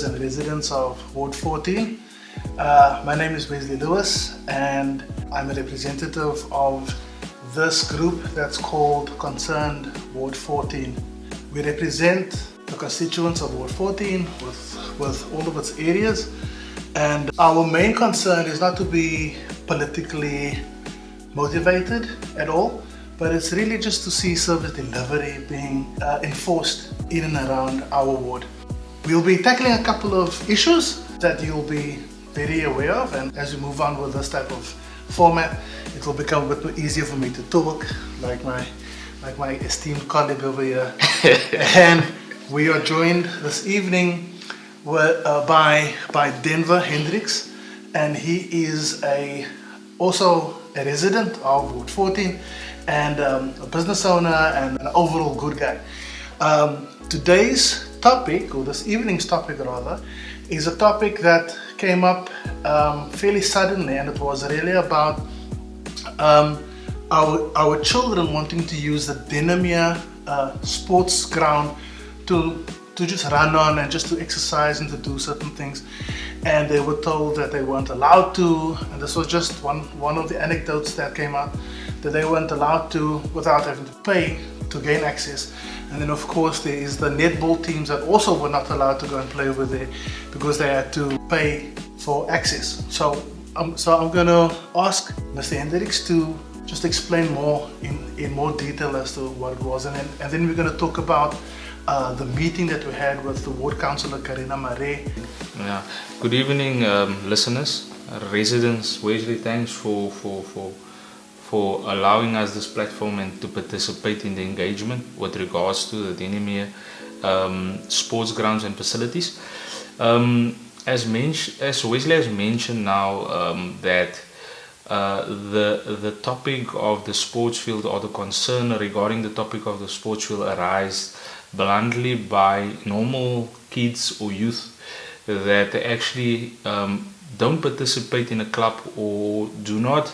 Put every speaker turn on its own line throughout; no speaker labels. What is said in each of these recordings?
members and residents of Ward 14. My name is Wesley Lewis and I'm a representative of this group that's called Concerned Ward 14. We represent the constituents of Ward 14 with all of its areas, and our main concern is not to be politically motivated at all, but it's really just to see service delivery being enforced in and around our ward. We'll be tackling a couple of issues that you'll be very aware of, and as we move on with this type of format, it will become a bit more easier for me to talk, like my esteemed colleague over here. And we are joined this evening by Denver Hendricks, and he is also a resident of Ward 14 and a business owner and an overall good guy. Today's topic, or this evening's topic rather, is a topic that came up fairly suddenly, and it was really about our children wanting to use the Dennemere sports ground to just run on and just to exercise and to do certain things, and they were told that they weren't allowed to, and this was just one of the anecdotes that came out, that they weren't allowed to without having to pay to gain access. And then of course there is the netball teams that also were not allowed to go and play over there because they had to pay for access. So I'm going to ask Mr. Hendricks to just explain more in more detail as to what it was, and then we're going to talk about the meeting that we had with the Ward Councilor Kariena Mare.
Yeah. Good evening, listeners, residents. Wesley, thanks for allowing us this platform and to participate in the engagement with regards to the Dennemere sports grounds and facilities. As Wesley has mentioned now, that the topic of the sports field, or the concern regarding the topic of the sports field, arise bluntly by normal kids or youth that actually don't participate in a club or do not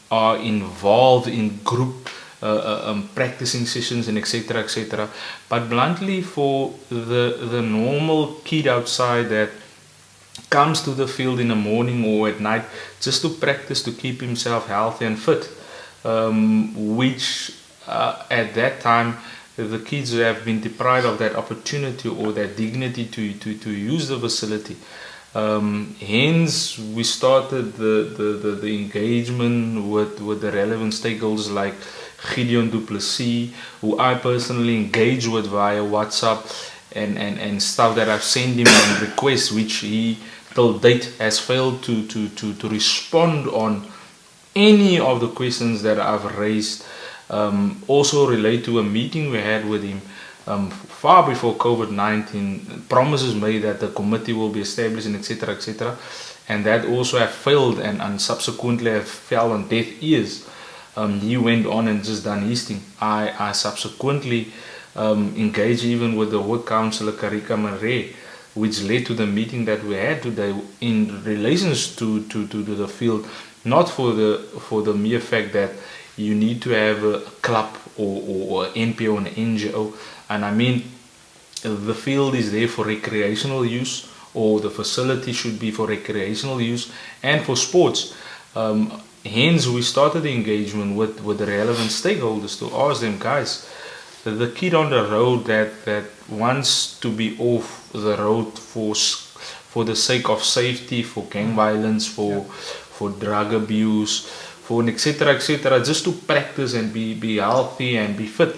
are involved in group practicing sessions and etc., but bluntly for the normal kid outside that comes to the field in the morning or at night just to practice, to keep himself healthy and fit, which at that time the kids have been deprived of that opportunity or that dignity to use the facility. Hence we started the engagement with the relevant stakeholders like Gideon Duplessis, who I personally engage with via WhatsApp and stuff that I've sent him on requests, which he till date has failed to respond on any of the questions that I've raised. Also relate to a meeting we had with him far before COVID-19, promises made that the committee will be established and etc., and that also have failed and subsequently have fell on deaf ears. He went on and just done his thing. I subsequently engaged even with the Ward Councilor Kariena Mare, which led to the meeting that we had today in relations to the field, not for the mere fact that you need to have a club or NPO and NGO. And I mean, the field is there for recreational use, or the facility should be for recreational use and for sports. Hence, we started the engagement with the relevant stakeholders to ask them, guys, the kid on the road that wants to be off the road for the sake of safety, for gang violence, for drug abuse, for etc., just to practice and be healthy and be fit,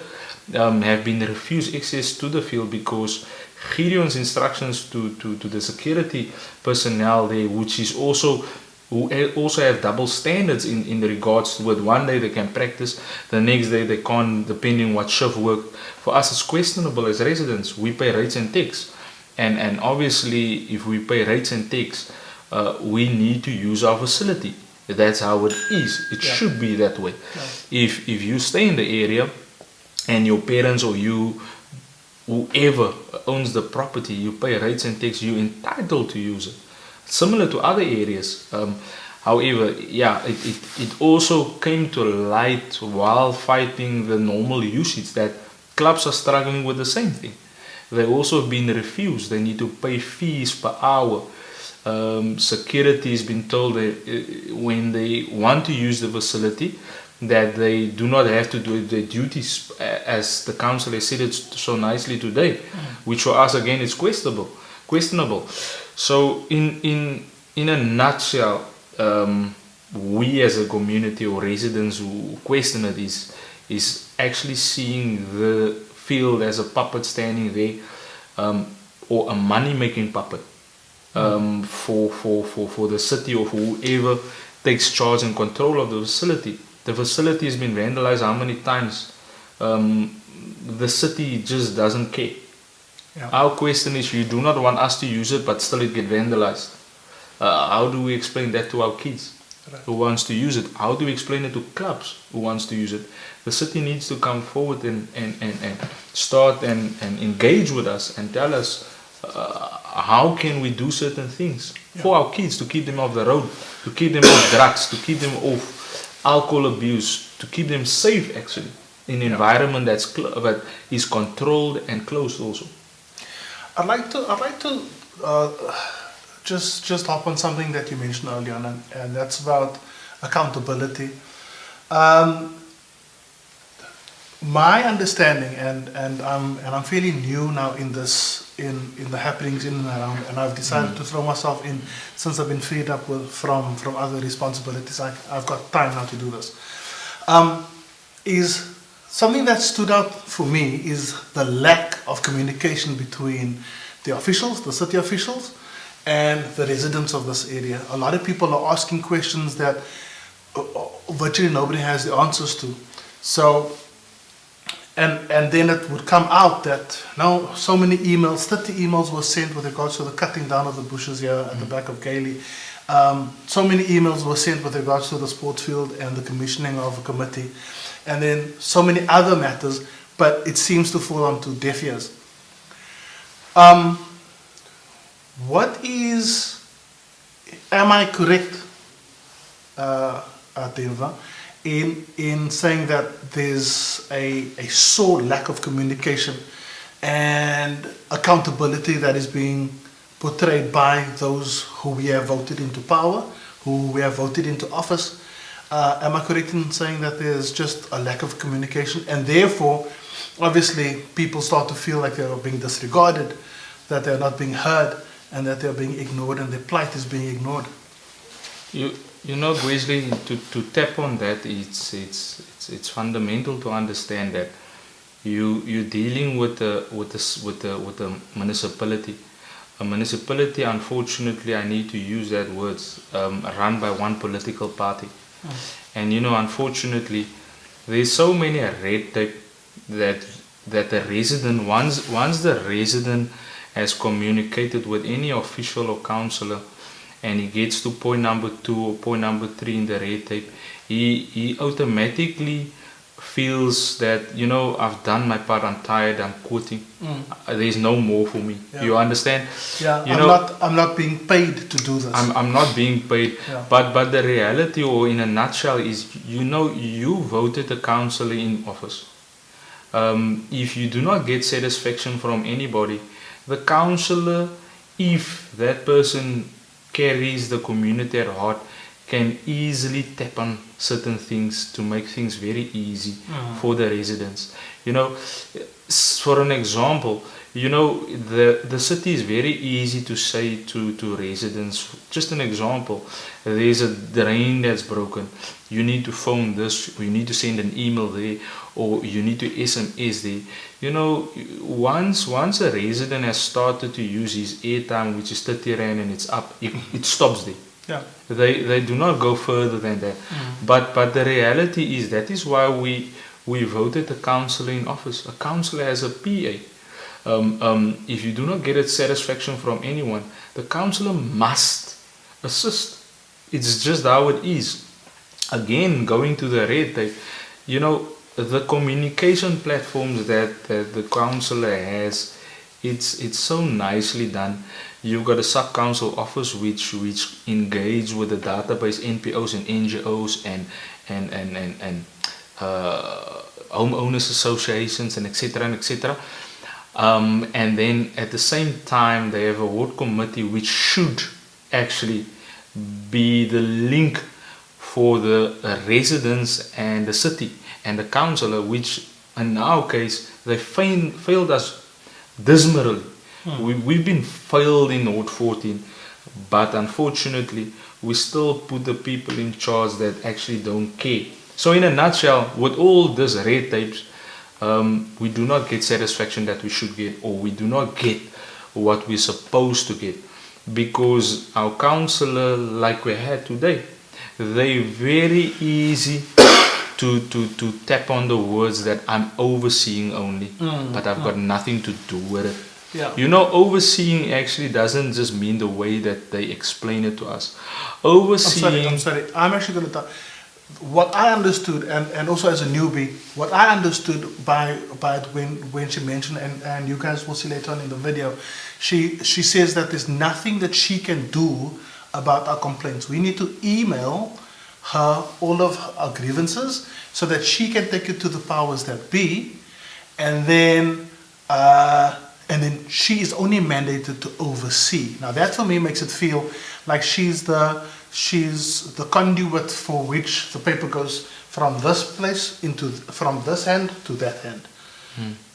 have been refused access to the field because Gideon's instructions to the security personnel there, which is also who also have double standards in regards to with one day they can practice, the next day they can't, depending what shift work. For us it's questionable as residents. We pay rates and tax, and obviously if we pay rates and tax, we need to use our facility. That's how it is. It should be that way. If you stay in the area and your parents or you, whoever owns the property, you pay rates and tax, you're entitled to use it, similar to other areas. However, it also came to light while fighting the normal usage that clubs are struggling with the same thing. They also have been refused. They need to pay fees per hour. Security has been told that when they want to use the facility, that they do not have to do their duties, as the council has said it so nicely today, which for us again is questionable. So in a nutshell, we as a community or residents who question it is actually seeing the field as a puppet standing there, or a money-making puppet, for the city or for whoever takes charge and control of the facility. The facility has been vandalized how many times? The city just doesn't care.
Yeah.
Our question is, you do not want us to use it, but still it get vandalized. How do we explain that to our kids who wants to use it? How do we explain it to clubs who wants to use it? The city needs to come forward and start and engage with us and tell us how can we do certain things for our kids, to keep them off the road, to keep them off drugs, to keep them off alcohol abuse, to keep them safe actually in an environment that is controlled and closed also.
I'd like to just hop on something that you mentioned earlier on, and that's about accountability. My understanding, and I'm fairly new now in this, in the happenings in and around, and I've decided to throw myself in since I've been freed up from other responsibilities. I've got time now to do this. Is something that stood out for me is the lack of communication between the officials, the city officials, and the residents of this area. A lot of people are asking questions that virtually nobody has the answers to. So, and then it would come out that now so many emails, 30 emails were sent with regards to the cutting down of the bushes here at the back of Gailey. So many emails were sent with regards to the Sportsfield and the commissioning of a committee. And then so many other matters, but it seems to fall onto deaf ears. Am I correct, Denver, in saying that there's a sore lack of communication and accountability that is being portrayed by those who we have voted into power, who we have voted into office? Am I correct in saying that there's just a lack of communication, and therefore, obviously, people start to feel like they're being disregarded, that they're not being heard, and that they're being ignored, and their plight is being ignored?
You know, Wesley, to tap on that, it's fundamental to understand that you're dealing with the municipality. A municipality, unfortunately, I need to use that words, run by one political party. And you know, unfortunately, there's so many red tape that the resident, once the resident has communicated with any official or councillor, and he gets to point number 2 or point number 3 in the red tape, he automatically feels that, you know, I've done my part, I'm tired, I'm quitting, there's no more for me.
Yeah.
You understand?
Yeah, I'm not being paid to do this.
I'm not being paid.
Yeah.
But the reality, or in a nutshell, is, you know, you voted a councillor in office. If you do not get satisfaction from anybody, the councillor, if that person carries the community at heart, can easily tap on certain things to make things very easy for the residents. You know, for an example, you know, the city is very easy to say to residents. Just an example, there's a drain that's broken, you need to phone this, or you need to send an email there, or you need to SMS there. You know, once a resident has started to use his airtime, which is 30 rand, and it's up, it stops there.
Yeah.
They do not go further than that. But the reality is, that is why we voted a councillor in office. A councillor has a PA. If you do not get a satisfaction from anyone, the councillor must assist. It's just how it is. Again, going to the red tape, you know, the communication platforms that the councillor has, it's so nicely done. You've got a sub-council office which engage with the database, NPOs and NGOs and homeowners associations and etc. And then at the same time, they have a ward committee which should actually be the link for the residents and the city and the councillor, which in our case, they failed us dismally. We've been failed in Ward 14, but unfortunately, we still put the people in charge that actually don't care. So in a nutshell, with all this red tapes, we do not get satisfaction that we should get, or we do not get what we're supposed to get, because our councillor, like we had today, they very easy to tap on the words that I'm overseeing only, but I've got nothing to do with it.
Yeah.
You know, overseeing actually doesn't just mean the way that they explain it to us. Overseeing.
I'm sorry. I'm actually going to talk. What I understood, and also as a newbie, what I understood by when she mentioned, and you guys will see later on in the video, she says that there's nothing that she can do about our complaints. We need to email her all of our grievances so that she can take it to the powers that be, and then she is only mandated to oversee. Now that for me makes it feel like she's the conduit for which the paper goes from this place from this hand to that hand.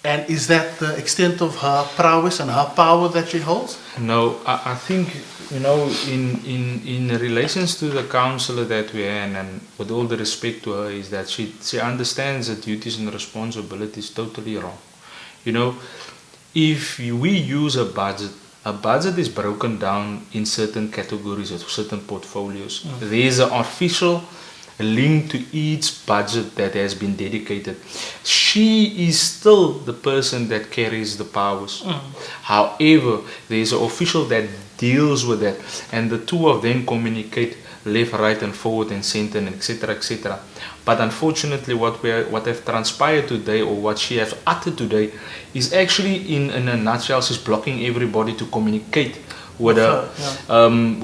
And is that the extent of her prowess and her power that she holds?
No, I think, you know, in relations to the councillor that we are, and with all the respect to her, is that she understands the duties and responsibilities totally wrong. You know, if we use a budget is broken down in certain categories or certain portfolios. There's an official link to each budget that has been dedicated. She is still the person that carries the powers. However, there's an official that deals with that, and the two of them communicate left, right, and forward, and center, and etc., etc. But unfortunately, what have transpired today, or what she has uttered today, is actually in a nutshell, she's blocking everybody to communicate with her,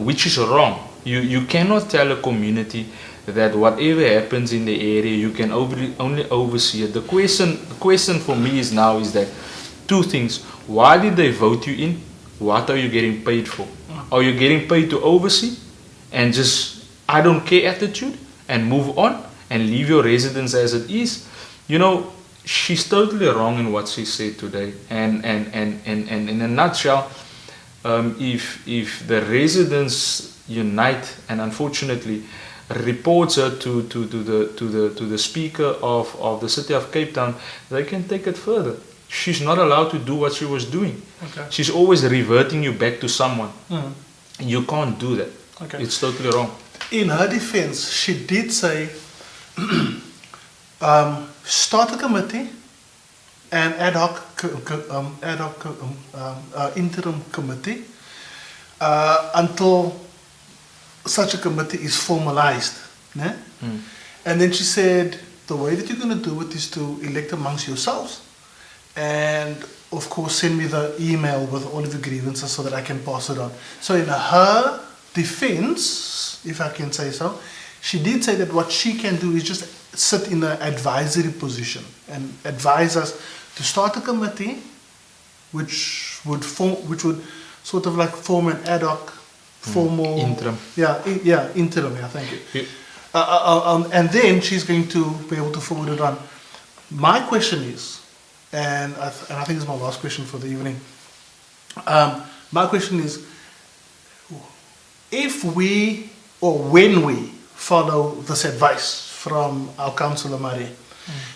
which is wrong. You cannot tell a community that whatever happens in the area, you can only oversee it. The question for me is that two things: why did they vote you in? What are you getting paid for? Are you getting paid to oversee and just I don't care attitude and move on and leave your residence as it is? You know, she's totally wrong in what she said today. And in a nutshell, if the residents unite and unfortunately reports her to the speaker of the city of Cape Town, they can take it further. She's not allowed to do what she was doing.
Okay.
She's always reverting you back to someone. You can't do that.
Okay.
It's totally wrong.
In her defense, she did say, start a committee, an ad hoc interim committee, until such a committee is formalized. Né? And then she said, the way that you're going to do it is to elect amongst yourselves, and of course send me the email with all of the grievances so that I can pass it on. So in her defense, if I can say so, she did say that what she can do is just sit in an advisory position and advise us to start a committee which would sort of like form an ad hoc formal
interim.
Interim, thank you. And then she's going to be able to forward it on. My question is, and I think it's my last question for the evening. My question is, if we, or when we follow this advice from our Councilor Mare,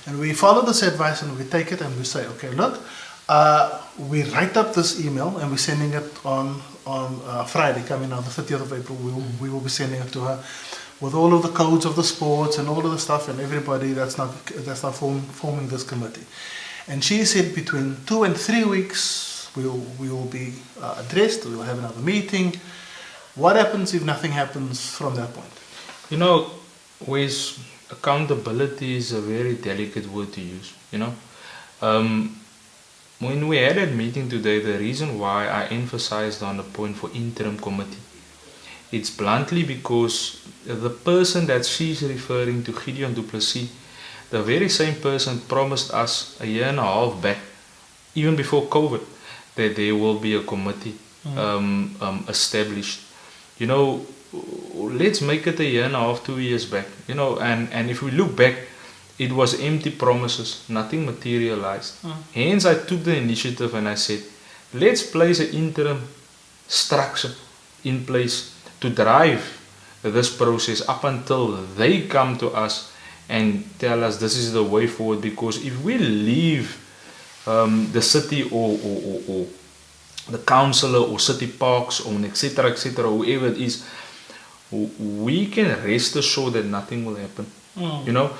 and we follow this advice and we take it and we say, okay, look, we write up this email and we're sending it on Friday, coming on the 30th of April, we will be sending it to her with all of the codes of the sports and all of the stuff and everybody that's not forming this committee. And she said between 2 and 3 weeks we will be addressed, we will have another meeting. What happens if nothing happens from that point?
You know, with accountability is a very delicate word to use, you know. When we had that meeting today, the reason why I emphasized on the point for interim committee, it's bluntly because the person that she's referring to, Gideon Du Plessis, the very same person promised us a year and a half back even before COVID, that there will be a committee established. You know, let's make it a year and a half, 2 years back. You know, and if we look back, it was empty promises, nothing materialized. Hence, I took the initiative and I said, let's place an interim structure in place to drive this process up until they come to us and tell us this is the way forward. Because if we leave the city or the councillor or city parks or etc., whoever it is, we can rest assured that nothing will happen. You know,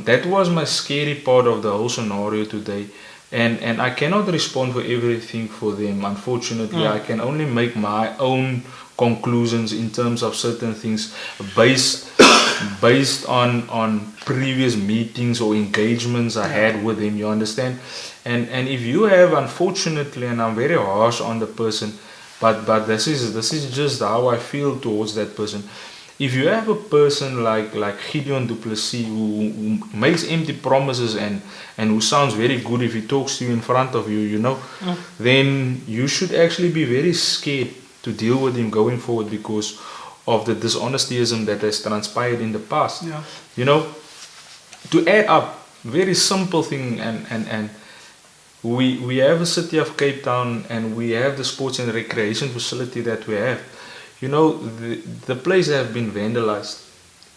that was my scary part of the whole scenario today. And I cannot respond for everything for them. Unfortunately, I can only make my own conclusions in terms of certain things based on previous meetings or engagements I had with them. You understand? And if you have, unfortunately, and I'm very harsh on the person, but this is just how I feel towards that person. If you have a person like Gideon Du Plessis who makes empty promises and who sounds very good if he talks to you in front of you, you know, then you should actually be very scared to deal with him going forward because of the dishonestyism that has transpired in the past.
Yeah.
You know, to add up, very simple thing, and we have a city of Cape Town and we have the sports and recreation facility that we have. You know, the place have been vandalized.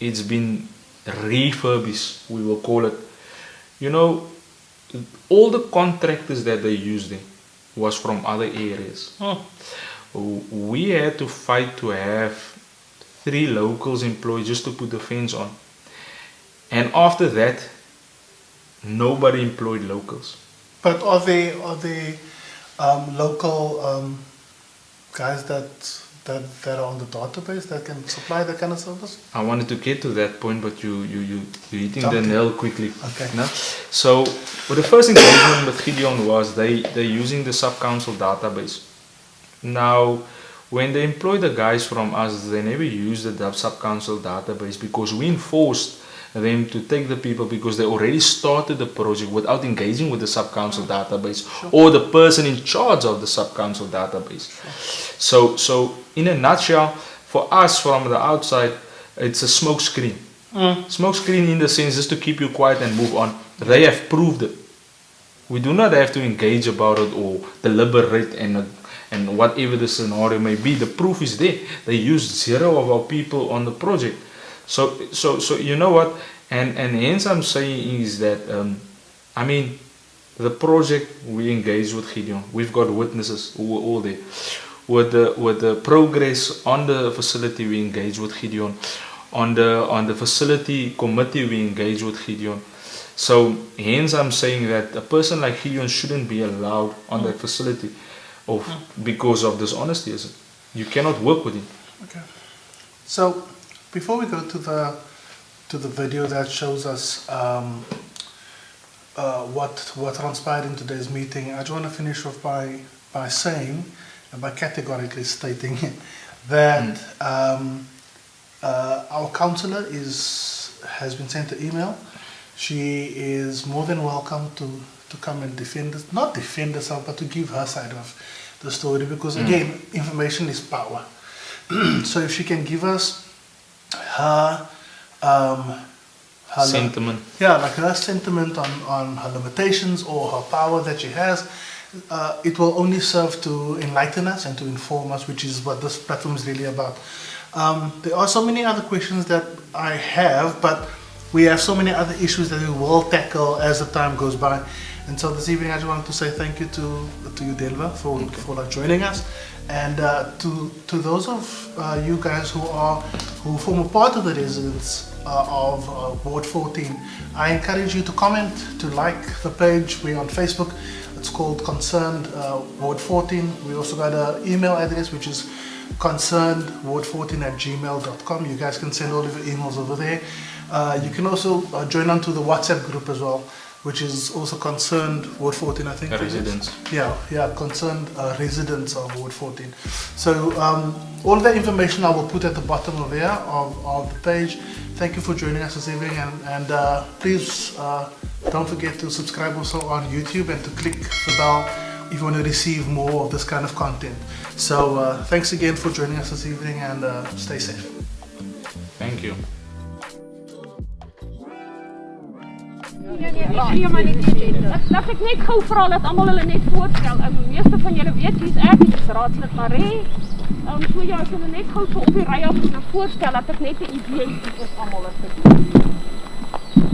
It's been refurbished, we will call it. You know, all the contractors that they used there was from other areas. We had to fight to have 3 locals employed just to put the fence on. And after that, nobody employed locals.
But are they local guys that are on the database that can supply that kind of service?
I wanted to get to that point, but you're hitting
Jumped
the
in.
nail quickly.
Okay.
No? So, well, the first engagement with Gideon was they're using the sub-council database. Now, when they employ the guys from us, they never use the sub-council database because we enforced them to take the people because they already started the project without engaging with the sub-council database or the person in charge of the sub-council database. So in a nutshell, for us from the outside, it's a smoke screen. Smoke screen in the sense just to keep you quiet and move on. They have proved it. We do not have to engage about it or deliberate and whatever the scenario may be. The proof is there. They used 0 of our people on the project. So you know what, and hence I'm saying is that I mean, the project we engaged with Gideon, we've got witnesses who were all there. With the progress on the facility, we engaged with Gideon. On the facility committee, we engaged with Gideon. So hence I'm saying that a person like Gideon shouldn't be allowed on that facility, because of dishonesty. You cannot work with him.
Okay. So, before we go to the video that shows us what transpired in today's meeting, I just want to finish off by saying and by categorically stating that our councillor has been sent an email. She is more than welcome to come and not defend herself, but to give her side of the story, because again, information is power. So if she can give us her
sentiment.
Like her sentiment on her limitations or her power that she has, it will only serve to enlighten us and to inform us, which is what this platform is really about. There are so many other questions that I have, but we have so many other issues that we will tackle as the time goes by. And so this evening I just wanted to say thank you to you, Delva, for joining us. And to those of you guys who form a part of the residents of Ward 14, I encourage you to comment, to like the page. We're on Facebook. It's called Concerned Ward 14. We also got an email address which is concernedward14@gmail.com. You guys can send all of your emails over there. You can also join on to the WhatsApp group as well, which is also Concerned Ward 14, I think.
Residents.
Yeah, Concerned residents of Ward 14. So All the information I will put at the bottom of here of the page. Thank you for joining us this evening, and please don't forget to subscribe also on YouTube and to click the bell if you want to receive more of this kind of content. So thanks again for joining us this evening, and stay safe.
Thank you.
Laat ek net gou vra dat almal hulle net voorstel. Meeste van julle weet wie's ek, dis raadslid Mare. So ja, as julle net gou so op die ry af voorstel dat ek net 'n idee het of almal het gedoen.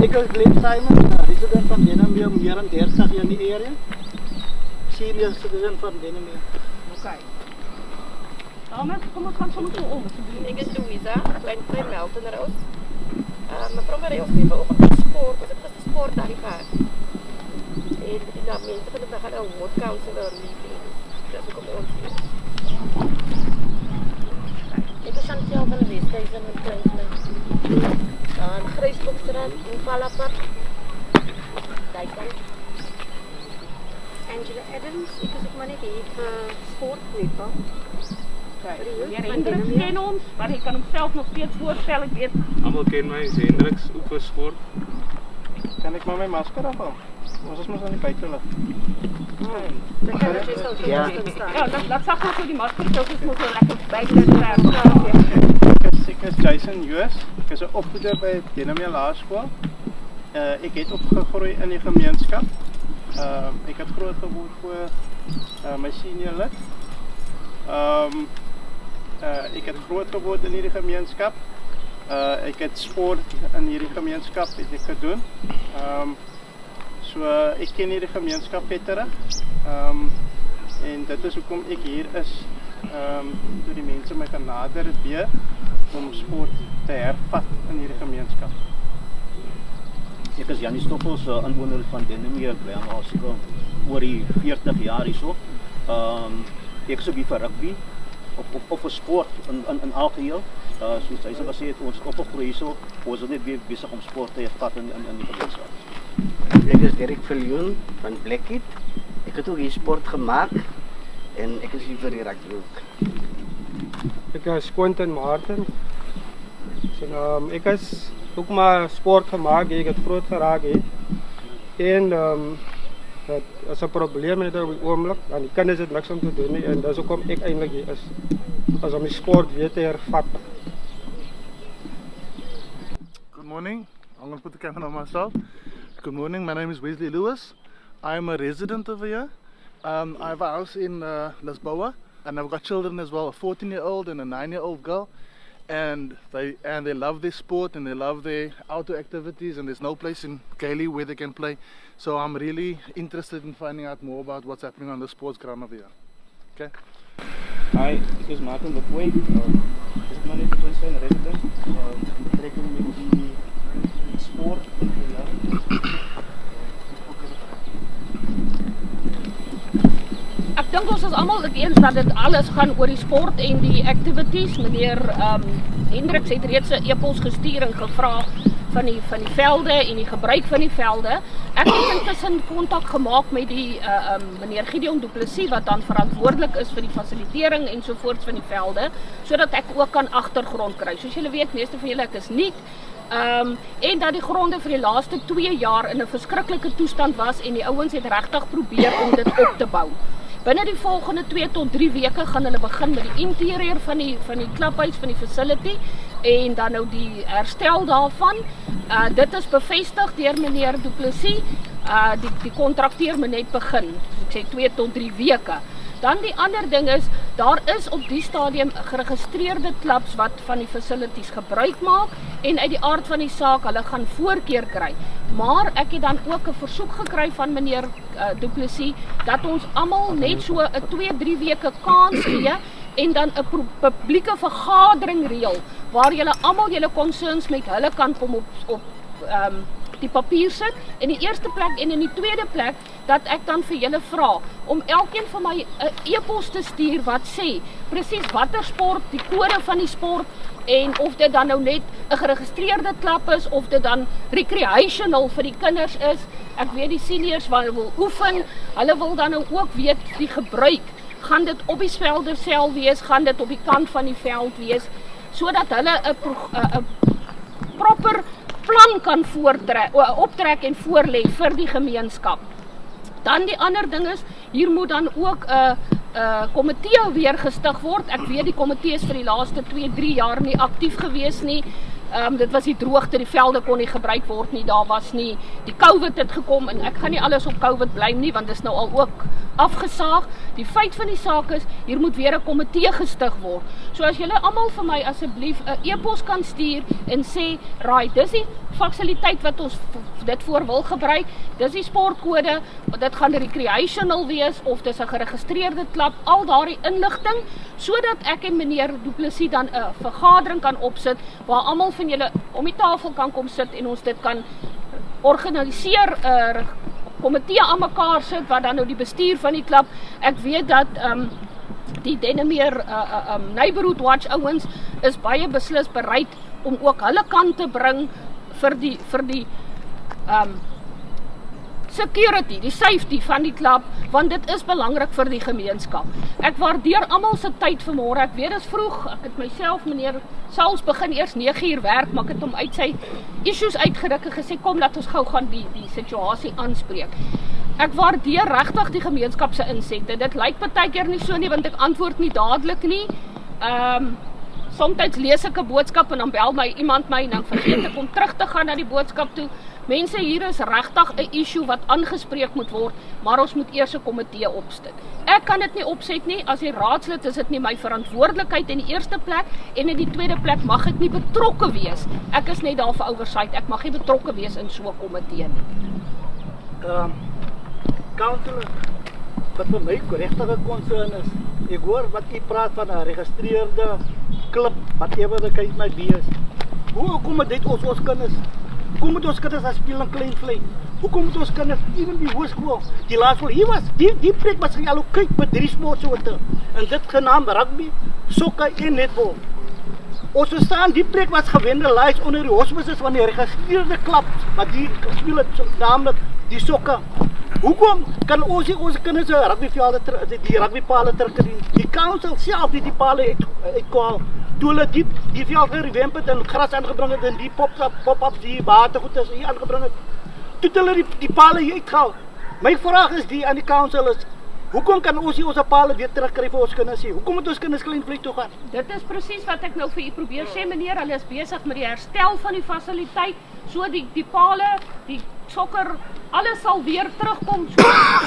Ek is Glenn Simon, resident van Dennemere, meer dan 30 jaar in die area. Senior citizen van Dennemere.
Okay. Dames, kom ons gaan sommer so om.
Ek is Louisa, klein Meltonroos. Mevrou Mare ons het vanoggend gesport, ons het gesport daar die park. En die mense van die gaan 'n ward councilor meeting. Dis ook om ons hier. Ek is Santiago van die Westhuizen in Kleinplein. Dan Grijsbokstraat, Impalapark. Debacle.
Angela Adams, ek is ook maar net hier vir sport netbal.
Meneer Hendriks ken ons, maar hy kan homself nog steeds voorstel, ek weet.
Almal ken my, is Hendriks, ook vir sport. Kan ek maar my masker afhaal? Ons is mos aan die buitelug.
Ja, laat sak maar so die masker, so is mos so lekker buitelug.
Ek is Jason US, ek is 'n opvoeder by Dennemere Laerskool. Ek het opgegroei in die gemeenskap. Ek het groot geword voor my senior lid. Ek het groot geword in hierdie gemeenskap. Ek het sport in hierdie gemeenskap het ek gedoen. So ek ken hierdie gemeenskap vetterig. En dit is hoekom ek hier is. Toe die mense my genader het weer om sport te hervat in hierdie gemeenskap.
Ek is Janie Stoffels, inwoner van Dennemere Blackheath, oor die 40 jaar hierso. Ek is ook hier vir rugby of vir sport in algeheel. Soos hy gesê het, ons opgegroei hierso, ons is net weer besig om sport te hervat in die gemeenskap.
Ek is Derek Viljoen van Blackheath. Ek het ook hier sport gemaak en ek is hier vir die rugby ook.
Ek is Quentin Martin. Ek is ook maar sport gemaak, ek het groot geraak het. En dat is 'n probleem met op die oomblik, en die kinders het niks om te doen nie, en dis hoekom ek eintlik hier is, as om die sport weer te hervat.
Good morning. I'm going to put the camera on myself. Good morning. My name is Wesley Lewis. I am a resident over here. I have a house in Lisboa, and I've got children as well, a 14-year-old and a 9-year-old girl. And they love their sport and they love their outdoor activities, and there's no place in Gailey where they can play. So I'm really interested in finding out more about what's happening on the sports ground over here. Okay.
Hi, ek is Martin Bekwe. Ek is maar net 'n resident. Betrekking met die sport.
Ek dink ons is almal eens dat dit alles gaan oor die sport en die activities. Meneer Hendriks het reeds 'n e-pos gestuur en gevra van die velde en die gebruik van die velde. Ek het intussen kontak gemaak met die meneer Gideon Du Plessis wat dan verantwoordelik is vir die fasilitering ensovoorts van die velde, sodat ek ook kan agtergrond kry. Soos julle weet, meeste van julle, ek is nuut. En dat die gronde vir die laaste 2 jaar in 'n verskriklike toestand was en die ouens het regtig probeer om dit op te bou. Binne die volgende 2 tot 3 weke gaan hulle begin met die interieur van die klubhuis, van die facility, en dan nou die herstel daarvan. Dit is bevestig deur meneer Du Plessis. Die kontrakteur moet net begin, soos ek sê 2 tot 3 weke. Dan die ander ding is, daar is op die stadium geregistreerde klubs wat van die facilities gebruik maak en uit die aard van die saak, hulle gaan voorkeur kry. Maar ek het dan ook 'n versoek gekry van meneer Du Plessis dat ons almal net so 'n 2-3 weke kans gee en dan 'n publieke vergadering reël waar julle almal julle concerns met hulle kan kom op die papier sit in die eerste plek, en in die tweede plek dat ek dan vir julle vra om elkeen van my 'n e-pos te stuur wat sê presies watter sport, die kode van die sport, en of dit dan nou net 'n geregistreerde klub is of dit dan recreational vir die kinders is. Ek weet die seniors wat wil oefen, hulle wil dan nou ook weet die gebruik gaan dit op die velde self wees, gaan dit op die kant van die veld wees, sodat hulle 'n proper plan kan optrek en voorlê vir die gemeenskap. Dan die ander ding is, hier moet dan ook 'n komitee weer gestig word. Ek weet die komitee is vir die laaste 2-3 jaar nie aktief gewees nie. Dit was die droogte, die velde kon nie gebruik word nie, daar was nie, die COVID het gekom en ek gaan nie alles op COVID blame nie, want dit is nou al ook afgesaag. Die feit van die saak is, hier moet weer 'n komitee gestig word. So as julle almal vir my asseblief 'n e-pos kan stuur en sê, right, dis die fasiliteit wat ons dit voor wil gebruik, dis die sportkode, dit gaan recreational wees of dis 'n geregistreerde klub, al daardie inligting, sodat ek en meneer Du Plessis dan 'n vergadering kan opsit waar almal van julle om die tafel kan kom sit en ons dit kan organiseer, komitee aan mekaar sit wat dan nou die bestuur van die klub. Ek weet dat die Dennemere Neighborhood Watch ouens is baie beslis bereid om ook hulle kant te bring vir die security, die safety van die klub, want dit is belangrik vir die gemeenskap. Ek waardeer almal se tyd vanmôre. Ek weet dit is vroeg. Ek het myself, meneer Sauls begin eers 9 uur werk, maar ek het hom uit sy issues uitgeruk en gesê kom laat ons gou gaan die situasie aanspreek. Ek waardeer regtig die gemeenskap se insette. Dit lyk partykeer nie so nie, want ek antwoord nie dadelik nie. Soms lees ek 'n boodskap en dan bel my iemand my en dan vergeet ek om terug te gaan na die boodskap toe. Mense, hier is regtig 'n issue wat aangespreek moet word, maar ons moet eers 'n komitee opstel. Ek kan dit nie opset nie, as die raadslid is dit nie my verantwoordelikheid in die eerste plek, en in die tweede plek mag ek nie betrokke wees. Ek is net daar vir oversight, ek mag nie betrokke wees in so 'n komitee nie.
Councillor, wat vir my regtige concern is, ek hoor wat u praat van 'n geregistreerde klub, whatever the case might be is. Hoe kom dit ons kinders? Hoe moet ons kinders as speel in klein vlei? Hoekom moet ons kinders, even die hoërskool, die laerskool, hier was, die plek was geallokeer met 3 sportsoorte, en dit genaamd rugby, sokker en netbal. Ons verstaan, die plek was gewendeliseerd onder die hospices van die geregistreerde klub, maar die speel het namelijk die sokker. Hoekom kan ons kinders die rugbypale terugkry? Die council self die pale uitkwal. Toe hulle die veld gerewamp het en gras aangebring het en die pop-ups, die watergoed hier aangebring het. Toe hulle die pale hier uitgehaal. My vraag is aan die council is, hoekom kan ons pale weer terugkry vir ons kinders hier? Hoekom moet ons kinders klein vlei toe gaan?
Dit is presies wat ek nou vir u probeer sê, meneer. Hulle is besig met die herstel van die fasiliteit, so die pale, die sokker, alles sal weer terugkom, so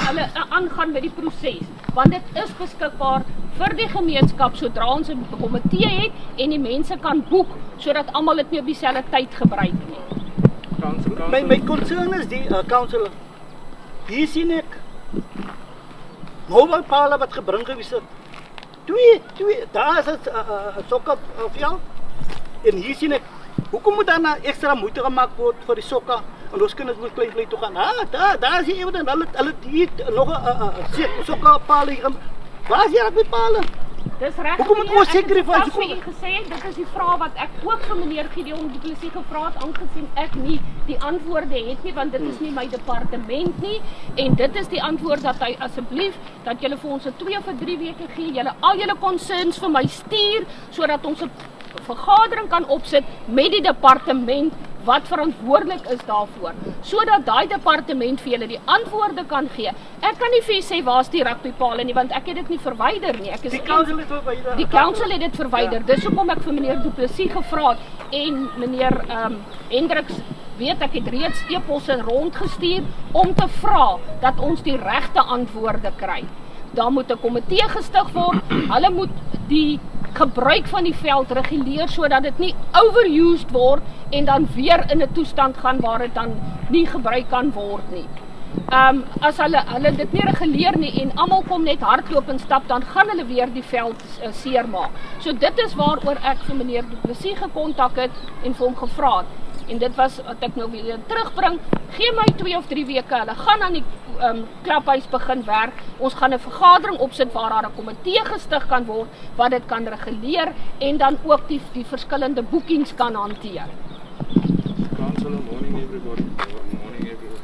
hulle aangaan met die proses, want dit is beskikbaar vir die gemeenskap, sodra ons 'n komitee het en die mense kan boek, sodat almal dit nie op dieselfde tyd gebruik nie.
My concern is die councillor, hier sien ek mobile pale wat gebring gewees het. Twee, daar is 'n sokker veld, en hier sien ek, hoekom moet dan extra moeite gemaakt word vir die sokker, en ons kinders moet klein vlei toe gaan? Daar is die evident, hulle hier nog 'n sokkerpale hier. Waar is die rugbypale?
Dis reg.
Hoekom moet ons sacrifice?
Ek het gesê, dit is die vraag wat ek ook vir meneer Gideon Du Plessis gevra het, aangesien ek nie die antwoorde het nie, want dit is nie my departement nie, en dit is die antwoord dat hy asseblief, dat julle vir ons 2 of 3 weke gee, julle al julle concerns vir my stuur, sodat ons 'n vergadering kan opsit met die departement wat verantwoordelik is daarvoor, sodat daai departement vir julle die antwoorde kan gee. Ek kan nie vir julle sê waar's die rugbypale nie, want ek het dit nie verwyder nie.
Die council het verwyder.
Die council het dit verwyder. Ja. Dis hoekom ek vir meneer Du Plessis gevra het en meneer Hendriks weet ek het reeds e-posse rondgestuur om te vra dat ons die regte antwoorde kry. Daar moet 'n komitee gestig word. Hulle moet die gebruik van die veld reguleer sodat dit nie overused word en dan weer in 'n toestand gaan waar dit dan nie gebruik kan word nie. As hulle dit nie reguleer nie en almal kom net hardloop en stap, dan gaan hulle weer die veld seermaak. So dit is waaroor ek vir meneer Du Plessis gekontak het en vir hom gevra het. En dit was wat ek nou weer terugbring. Gee my 2 of 3 weke. Hulle gaan aan die klaphuis begin werk. Ons gaan 'n vergadering opsit waar daar 'n komitee gestig kan word wat dit kan reguleer en dan ook die verskillende boekings kan hanteer.
Councillor, morning everybody. Morning everybody.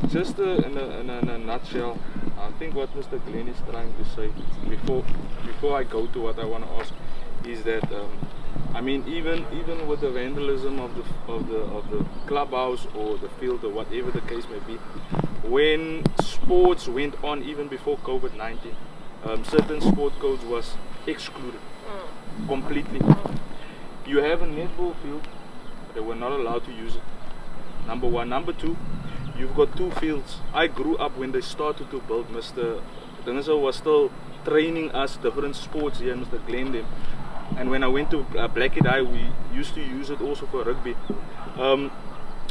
Just in a nutshell,
I think what Mr. Glenn is trying to say before I go to what I want to ask is that I mean even with the vandalism of the clubhouse or the field or whatever the case may be, when sports went on even before COVID-19, certain sport codes was excluded completely. You have a netball field, they were not allowed to use it. Number one. Number two, you've got two fields. I grew up when they started to build. Mr. Dennemere was still training us different sports here, Mr. Glenn them. And when I went to Blackheath High, we used to use it also for rugby.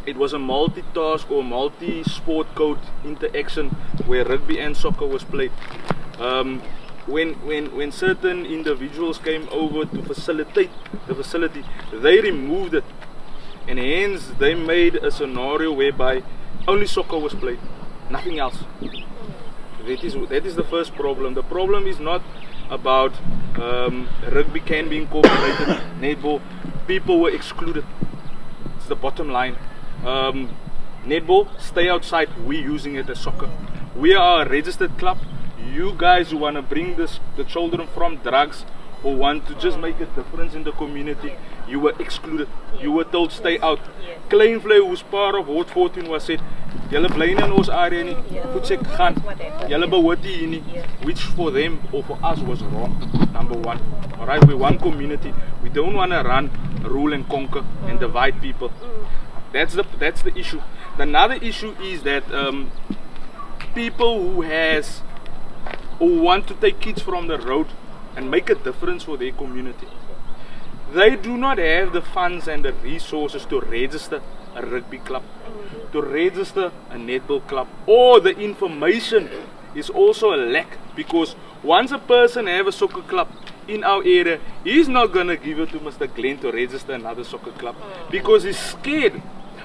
It was a multitask or multi-sport code interaction where rugby and soccer was played. When certain individuals came over to facilitate the facility, they removed it, and hence they made a scenario whereby only soccer was played, nothing else. That is the first problem. The problem is not about rugby can be incorporated, netball. People were excluded. It's the bottom line. Netball, stay outside. We're using it as soccer. We are a registered club. You guys who want to bring the children from drugs or want to just make a difference in the community, you were excluded. You were told stay out. Kleinvlei, who's part of Ward 14, was said, julle bly in ons area nie, voetcheck gaan, julle behoort hier nie, which for them or for us was wrong, number one. Alright, we're one community. We don't want to run, rule and conquer and divide people. That's the issue. Another issue is that people who want to take kids from the road and make a difference for their community, they do not have the funds and the resources to register a rugby club, to register a netball club, or the information is also a lack, because once a person have a soccer club in our area, he's not going to give it to Mr. Glenn to register another soccer club because he's scared.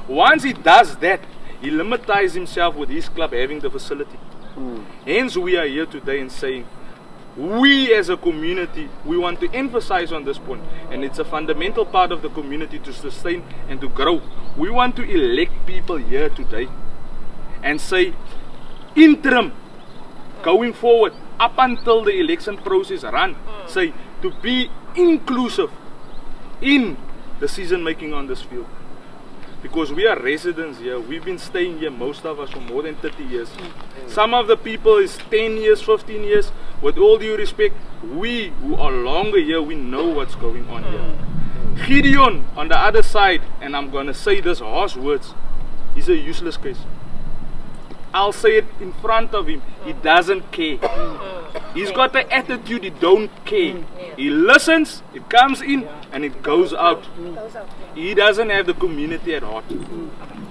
Once he does that, he limits himself with his club having the facility. Hence we are here today and saying, we as a community, we want to emphasize on this point, and it's a fundamental part of the community to sustain and to grow. We want to elect people here today and say, interim, going forward, up until the election process run, say, to be inclusive in decision making on this field. Because we are residents here, we've been staying here, most of us, for more than 30 years. Some of the people is 10 years, 15 years. With all due respect, we who are longer here, we know what's going on here. Gideon, on the other side, and I'm going to say this harsh words, he's a useless case. I'll say it in front of him, he doesn't care. He's got the attitude, he don't care. He listens, it comes in, and it goes out. He doesn't have the community at heart.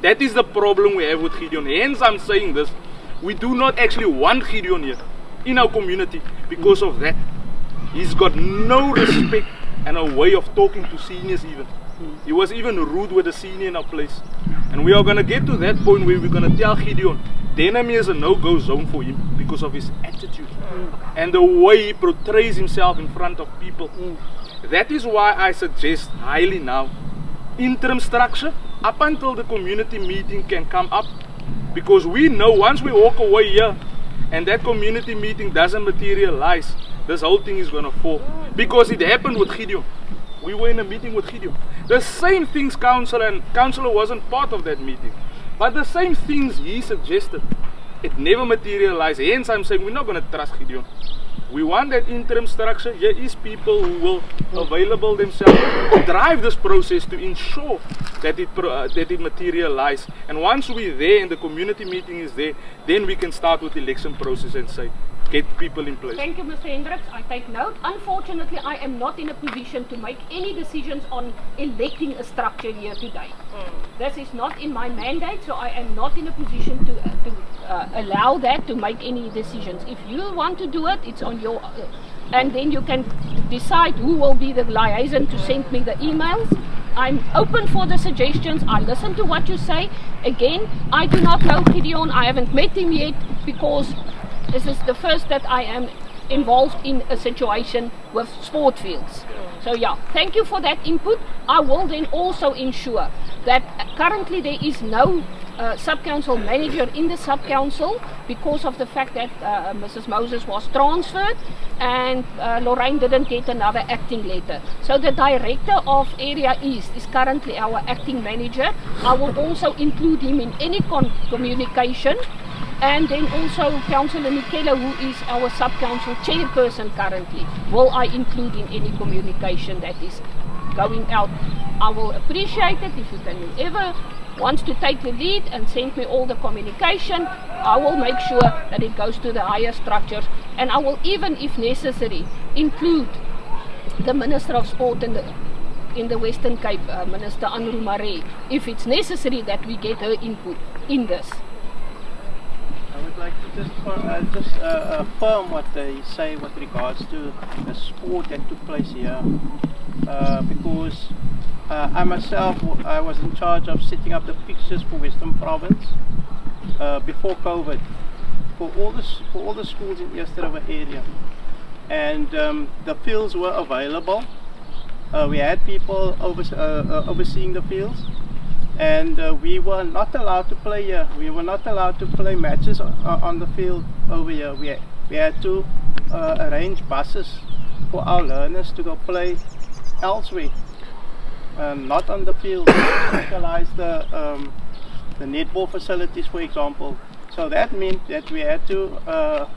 That is the problem we have with Gideon. Hence I'm saying this, we do not actually want Gideon here in our community because of that. He's got no respect and a way of talking to seniors even. He was even rude with a senior in our place. And we are going to get to that point where we're going to tell Gideon, Dennemere is a no-go zone for him because of his attitude and the way he portrays himself in front of people. That is why I suggest highly now, interim structure up until the community meeting can come up, because we know once we walk away here and that community meeting doesn't materialize, this whole thing is going to fall, because it happened with Gideon. We were in a meeting with Gideon. The same things Councillor wasn't part of that meeting, but the same things he suggested, it never materialized. Hence I'm saying we're not going to trust Gideon. We want that interim structure. Here is people who will available themselves to drive this process to ensure that it materializes. And once we're there and the community meeting is there, then we can start with the election process and say, get people in place.
Thank you, Mr. Hendricks. I take note. Unfortunately, I am not in a position to make any decisions on electing a structure here today. This is not in my mandate, so I am not in a position to allow that, to make any decisions. If you want to do it, it's on your... and then you can decide who will be the liaison to send me the emails. I'm open for the suggestions. I listen to what you say. Again, I do not know Gideon. I haven't met him yet because this is the first that I am involved in a situation with Sportsfields. So yeah, thank you for that input. I will then also ensure that currently there is no sub-council manager in the sub-council because of the fact that Mrs. Moses was transferred and Lorraine didn't get another acting letter. So the director of Area East is currently our acting manager. I will also include him in any communication. And then also Councillor Michela, who is our sub-council chairperson currently, will I include in any communication that is going out. I will appreciate it if you can ever wants to take the lead and send me all the communication. I will make sure that it goes to the higher structures, and I will even, if necessary, include the Minister of Sport in the Western Cape, Minister Councillor Mare, if it's necessary that we get her input in this.
I would like to just affirm what they say with regards to the sport that took place here, because I myself, I was in charge of setting up the fixtures for Western Province before COVID for all the schools in East River area, and the fields were available. We had people overseeing the fields, and we were not allowed to play here. We were not allowed to play matches on the field over here. We had to arrange buses for our learners to go play elsewhere. Not on the field. Utilize the netball facilities, for example. So that meant that we had to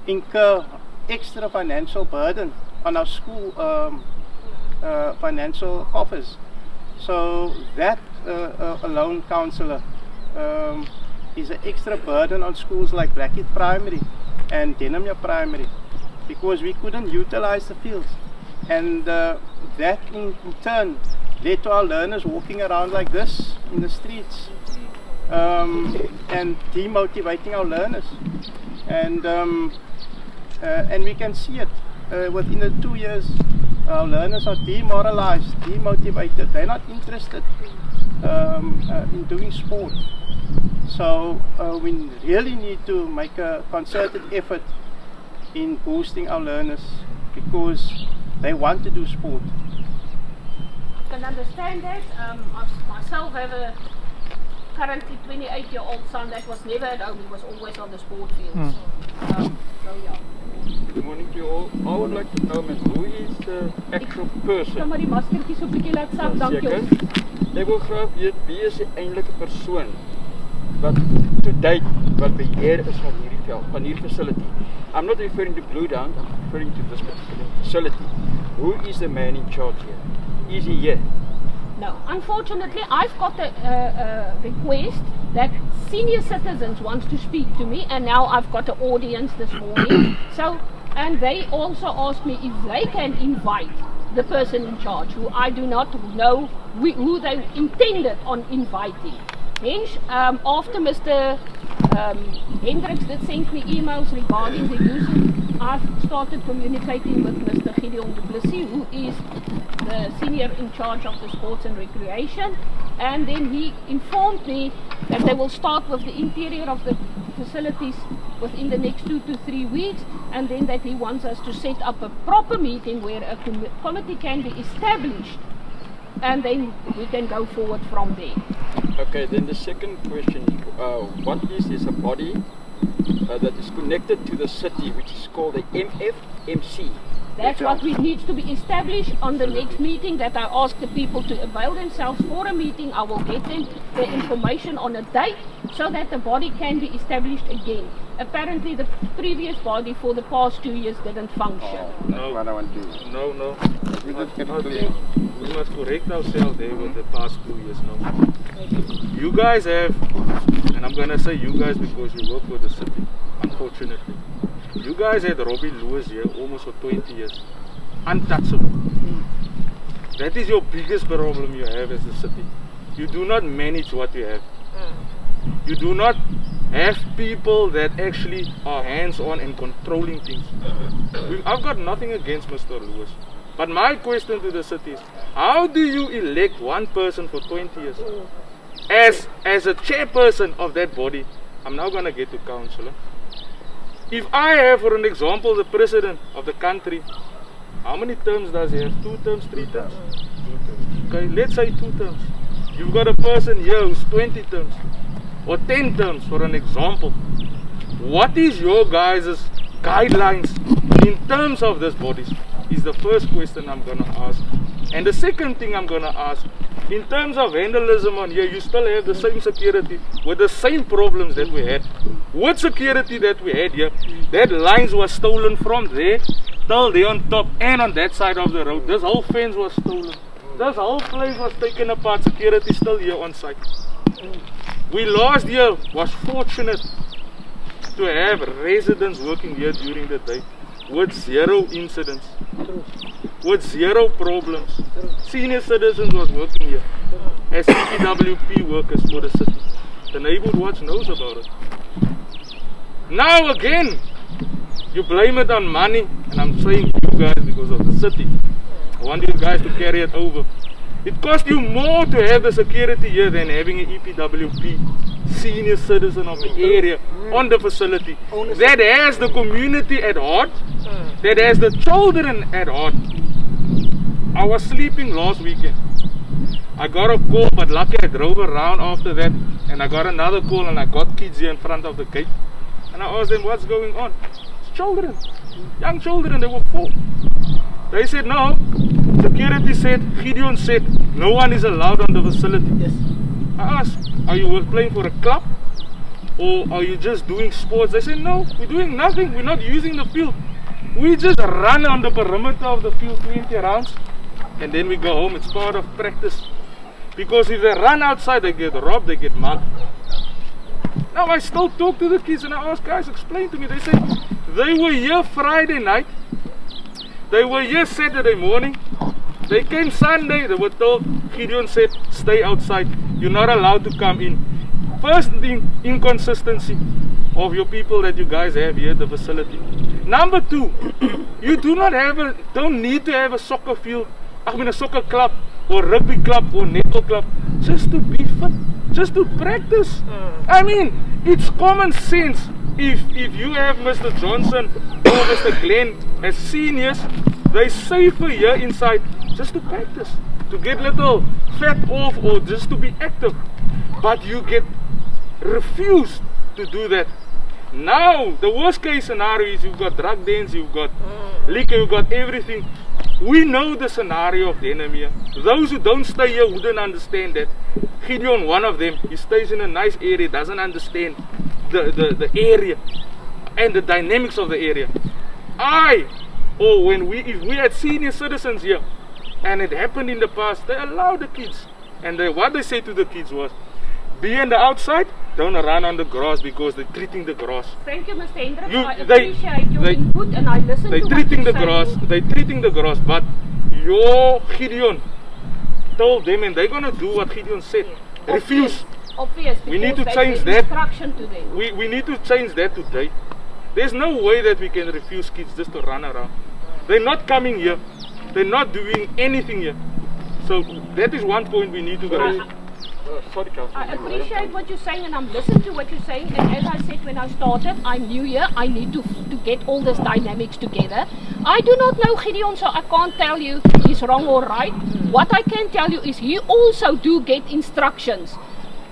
incur extra financial burden on our school financial coffers. So that alone, Councillor, is an extra burden on schools like Blackheath Primary and Dennemere Primary, because we couldn't utilize the fields, and that in turn led to our learners walking around like this in the streets, and demotivating our learners, and we can see it within the 2 years. Our learners are demoralized, demotivated. They're not interested in doing sport. So we really need to make a concerted effort in boosting our learners, because they want to do sport.
I can understand that. I myself have a currently 28-year-old son that was never at home. He was always on the sport fields. So yeah.
Good morning to you all. I would like to know, man, who is the actual person?
Kan maar die maskertjie so 'n bietjie laat sak, dankie.
Ek wil graag weet wie is die eintlike persoon wat to date wat beheer is van hierdie veld, van hierdie facility. I'm not referring to Blue Down, I'm referring to this particular facility. Who is the man in charge here? Is he here?
No, unfortunately, I've got a request that senior citizens wants to speak to me, and now I've got an audience this morning. So, and they also asked me if they can invite the person in charge, who I do not know who they intended on inviting. Hence, after Mr. Hendricks did send me emails regarding the use, I've started communicating with Mr. Gideon Du Plessis, who is the senior in charge of the sports and recreation, and then he informed me that they will start with the interior of the facilities within the next 2 to 3 weeks, and then that he wants us to set up a proper meeting where a committee can be established, and then we can go forward from there.
Okay, then the second question, what is a body that is connected to the city, which is called the MFMC?
That's what needs to be established on the next meeting, that I ask the people to avail themselves for a meeting. I will get them the information on a date so that the body can be established again. Apparently the previous body for the past 2 years didn't function.
No. We must correct ourselves there with the past 2 years. No. You guys have, and I'm going to say you guys because you work for the city, unfortunately. You guys had Robbie Lewis here almost for 20 years. Untouchable. That is your biggest problem you have as a city. You do not manage what you have. You do not have people that actually are hands-on and controlling things. I've got nothing against Mr. Lewis. But my question to the city is, how do you elect one person for 20 years? As a chairperson of that body, I'm now going to get to Councillor. If I have, for an example, the president of the country, how many terms does he have? 2 terms, 3 terms? Okay, let's say 2 terms. You've got a person here who's 20 terms. or 10 terms, for an example. What is your guys' guidelines in terms of this bodies? Is the first question I'm going to ask. And the second thing I'm going to ask, in terms of vandalism on here, you still have the same security with the same problems that we had. With security that we had here, that lines was stolen from there till there on top and on that side of the road. This whole fence was stolen. This whole place was taken apart. Security still here on site. We last year was fortunate to have residents working here during the day with 0 incidents, with 0 problems. Senior citizens was working here as CPWP workers for the city. The neighborhood watch knows about it. Now again, you blame it on money, and I'm saying you guys because of the city. I want you guys to carry it over. It costs you more to have the security here than having an EPWP senior citizen of the area on the facility that has the community at heart, that has the children at heart. I was sleeping last weekend. I got a call, but lucky I drove around after that, and I got another call, and I got kids here in front of the gate, and I asked them what's going on. It's children, young children, they were 4. They said no. Security said, Gideon said, no one is allowed on the facility. Yes. I asked, are you playing for a club? Or are you just doing sports? They said, no, we're doing nothing. We're not using the field. We just run on the perimeter of the field 20 rounds. And then we go home. It's part of practice. Because if they run outside, they get robbed, they get mugged. Now I still talk to the kids and I ask, guys, explain to me. They say, they were here Friday night. They were here Saturday morning. They came Sunday. They were told, Gideon said, stay outside. You're not allowed to come in. First thing, inconsistency of your people that you guys have here at the facility. Number 2, you don't need to have a soccer field, a soccer club or rugby club or netball club just to be fit, just to practice. I mean, it's common sense. If you have Mr. Johnson or Mr. Glenn as seniors, they safer here inside just to practice, to get little fat off or just to be active. But you get refused to do that. Now, the worst case scenario is you've got drug dens, you've got liquor, you've got everything. We know the scenario of Dennemere. Those who don't stay here wouldn't understand that. Gideon, one of them, he stays in a nice area, doesn't understand the area and the dynamics of the area. If we had senior citizens here and it happened in the past, they allowed the kids. And what they say to the kids was, be on the outside, don't run on the grass because they're treating the grass.
Thank you, Mr. Hendricks. I appreciate your input and I listen to what you say.
They're treating the grass, but your Gideon told them and they're going to do what Gideon said. Refuse.
Obvious,
we need to change that. We need to change that today. There's no way that we can refuse kids just to run around. They're not coming here. They're not doing anything here. So that is one point we need to go.
Sorry, Councillor.
I appreciate what you're saying and I'm listening to what you're saying, and as I said when I started, I'm new here, I need to get all this dynamics together. I do not know Gideon, so I can't tell you he's wrong or right. What I can tell you is he also do get instructions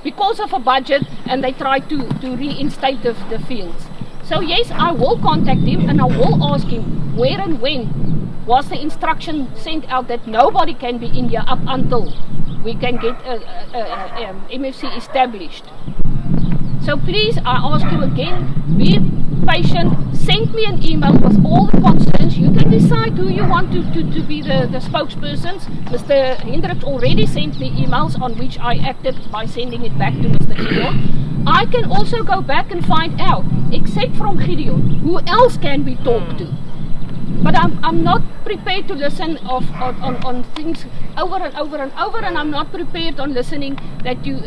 because of a budget and they try to reinstate the fields. So yes, I will contact him and I will ask him where and when was the instruction sent out that nobody can be in here up until we can get MFC established. So please, I ask you again, be patient, send me an email with all the concerns. You can decide who you want to be the spokespersons. Mr. Hendricks already sent me emails on which I acted by sending it back to Mr. Gideon. I can also go back and find out, except from Gideon, who else can we talk to? But I'm not prepared to listen on things over and over and over, and I'm not prepared on listening that you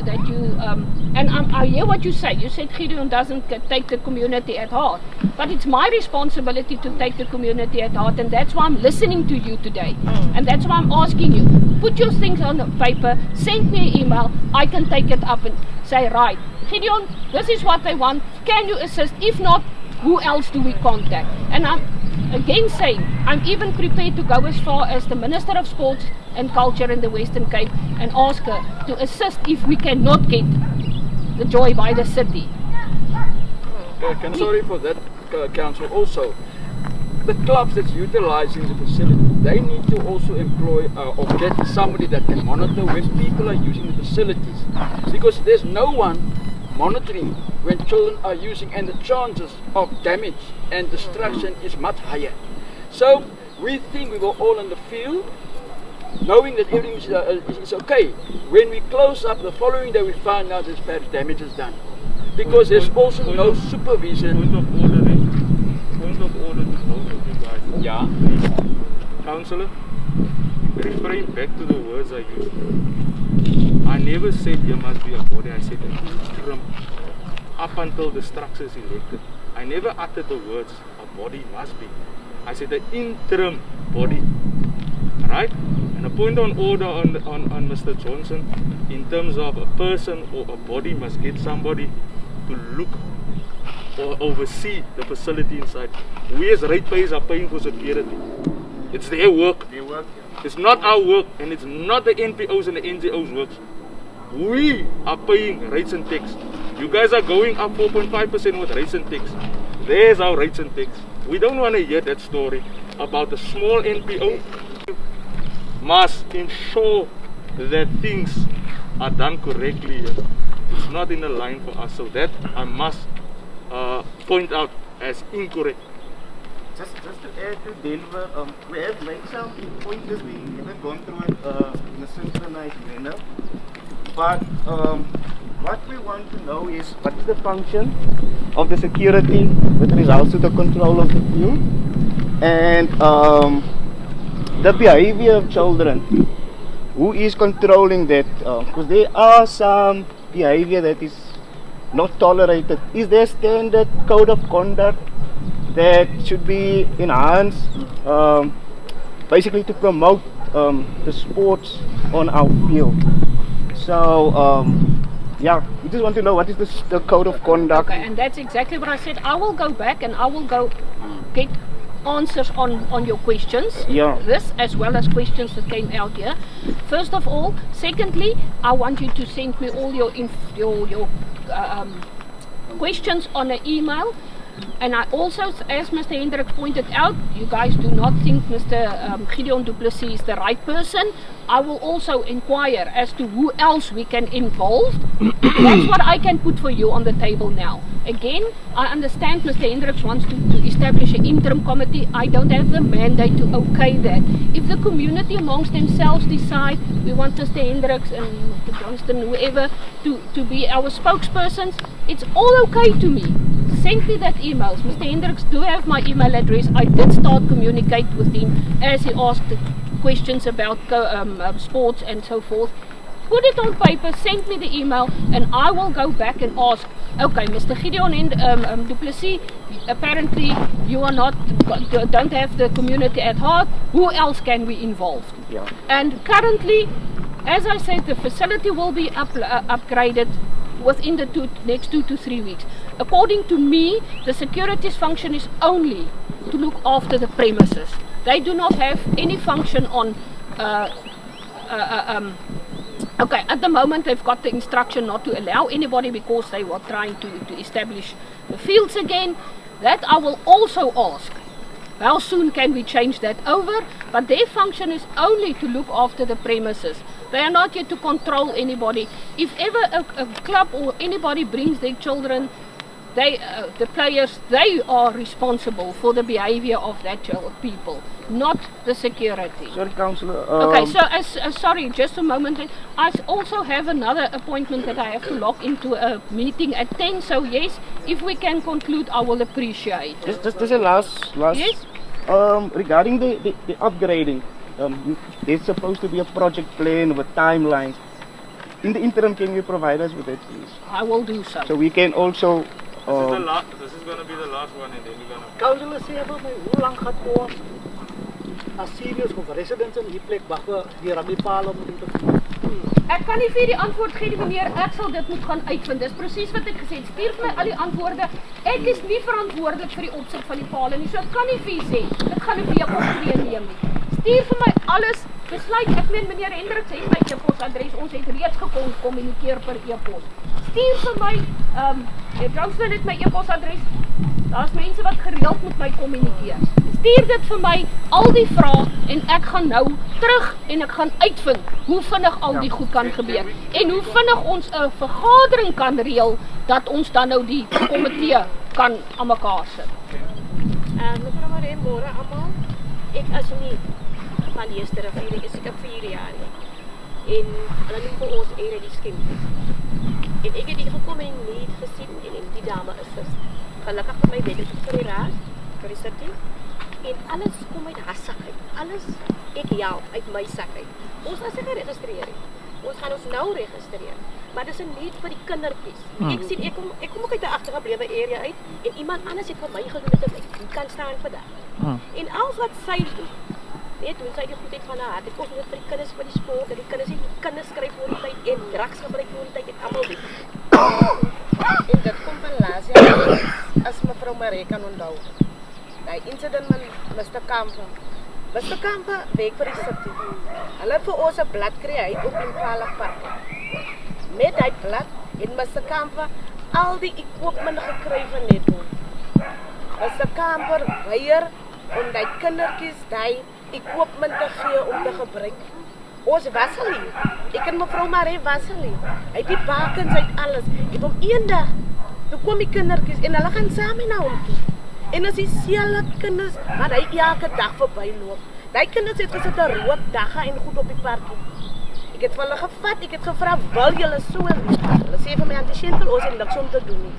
I hear what you say. You said Gideon doesn't take the community at heart, but it's my responsibility to take the community at heart, and that's why I'm listening to you today, and that's why I'm asking you. Put your things on the paper, send me an email. I can take it up and say, right, Gideon, this is what they want. Can you assist? If not, who else do we contact? And I'm again saying, I'm even prepared to go as far as the Minister of Sports and Culture in the Western Cape and ask her to assist if we cannot get the joy by the city.
Sorry for that, Council. Also, the clubs that's utilizing the facility, they need to also employ or get somebody that can monitor when people are using the facilities, because there's no one monitoring when children are using, and the chances of damage and destruction is much higher. So we think we were all in the field, knowing that everything is okay. When we close up the following day, we find out there's bad damage is done, because there's also no supervision.
Point of order to both of you guys.
Yeah.
Councillor, referring back to the words I used. I never said there must be a body. I said an interim up until the structure is erected. I never uttered the words a body must be. I said the interim body. Right? And a point on order on Mr. Johnson, in terms of a person or a body must get somebody to look or oversee the facility inside. We as ratepayers are paying for security. It's their work. It's not our work, and it's not the NPOs and the NGOs' work. We are paying rates and tax. You guys are going up 4.5% with rates and tax. There's our rates and tax. We don't want to hear that story about the small NPO. Must ensure that things are done correctly. It's not in the line for us, so that I must point out as incorrect.
Just to add to Denver, we have made some pointers. We haven't gone through it in a synchronized manner. But what we want to know is what is the function of the security with regards to the control of the field, and the behavior of children. Who is controlling that? Because there are some behavior that is not tolerated. Is there a standard code of conduct that should be enhanced, basically to promote the sports on our field? So yeah, we just want to know what is the code of conduct.
Okay, and that's exactly what I said. I will go back and I will go get answers on your questions.
Yeah.
This as well as questions that came out here. First of all, secondly, I want you to send me all your questions on an email. And I also, as Mr. Hendricks pointed out, you guys do not think Mr. Gideon du Plessis is the right person. I will also inquire as to who else we can involve. That's what I can put for you on the table now. Again, I understand Mr. Hendricks wants to establish an interim committee. I don't have the mandate to okay that. If the community amongst themselves decide we want Mr. Hendricks and Mr. Johnston, whoever, to be our spokespersons, it's all okay to me. Send me that emails. Mr. Hendricks do have my email address. I did start communicate with him as he asked questions about sports and so forth. Put it on paper, send me the email, and I will go back and ask, okay, Mr. Gideon and du Plessis, apparently you are don't have the community at heart. Who else can we involve?
Yeah.
And currently, as I said, the facility will be upgraded within the next 2 to 3 weeks. According to me, the security's function is only to look after the premises. They do not have any function on okay, at the moment they've got the instruction not to allow anybody because they were trying to establish the fields again. That I will also ask. How soon can we change that over? But their function is only to look after the premises. They are not yet to control anybody. If ever a club or anybody brings their children, the players, they are responsible for the behavior of that people, not the security.
Sorry, Councillor.
Okay, so sorry, just a moment. I also have another appointment that I have to log into a meeting at 10. So yes, if we can conclude, I will appreciate.
Just a last.
Yes.
Regarding the upgrading, there's supposed to be a project plan with timelines. In the interim, can you provide us with that, please?
I will do so.
So we can also.
This is going to be the last one, and then we're going to.
Councillor, sê vir my, hoe lank gaan kom as serious of residents in die plek wag vir die rugbypale om te doen?
Ek kan nie vir die antwoord gee, meneer. Ek sal dit moet gaan uitvind. Dis presies wat ek gesê het. Stuur vir my al die antwoorde. Ek is nie verantwoordelik vir die opsit van die pale nie. So ek kan nie vir u sê. Dit gaan nie vir jou optree neem nie. Stuur vir my alles besluit, ek meen meneer Hendriks het my e-posadres, ons het reeds gekommunikeer per e-pos. Stuur vir my, Councillor het my e-posadres, daar's mense wat gereeld met my kommunikeer. Stuur dit vir my, al die vrae, en ek gaan nou terug en ek gaan uitvind hoe vinnig al die goed kan gebeur. En hoe vinnig ons 'n vergadering kan reël, dat ons dan nou die komitee kan aan mekaar sit.
Mevrou Mare, môre almal. Ek is nie van die eerste rivier, ek is seker 4 jaar. En hulle noem vir ons die skim. En ek het hier gekom en nie gesien en die dame is gelukkig vir my wedde vir die raad, vir die city. En alles kom uit haar sak uit. Alles ek help uit my sak uit. Ons is geregistreer. Ons gaan ons nou registreer. Maar dis 'n need vir die kindertjies. Ek sien ek kom ook uit 'n agtergeblewe area uit en iemand anders het vir my gedoen dat ek kan staan vandag. En alles wat sy doen, net doen sy die goedheid van haar hart. Dit kos net vir die kinders vir die sport, dat die kinders nie kinders skryf voor die tyd en drugs gebruik voor die tyd en almal dit. En dit kom van laas jaar as mevrou Mare kan onthou. Die incident met Mr. Kampe werk vir die city. Hulle het vir ons 'n blad gekry op in Park. Met die blad het Mr. Kampe al die equipment gekry van netball. Mr. Kampe weier om die kindertjies die equipment te gee om te gebruik. Ons was hulle. Ek en mevrou Mare was hulle. Hy het die bakens uit alles. Ek hom eendag, toe kom die kindertjies en hulle gaan saam na hom toe. En as die selfe kinders wat hy elke dag verbyloop. Die kinders het gesit te rook dagga en goed op die parkie. Ek het vir hulle gevat, ek het gevra, wil julle so? Hulle sê vir my, Auntie Chantal, ons het niks om te doen nie.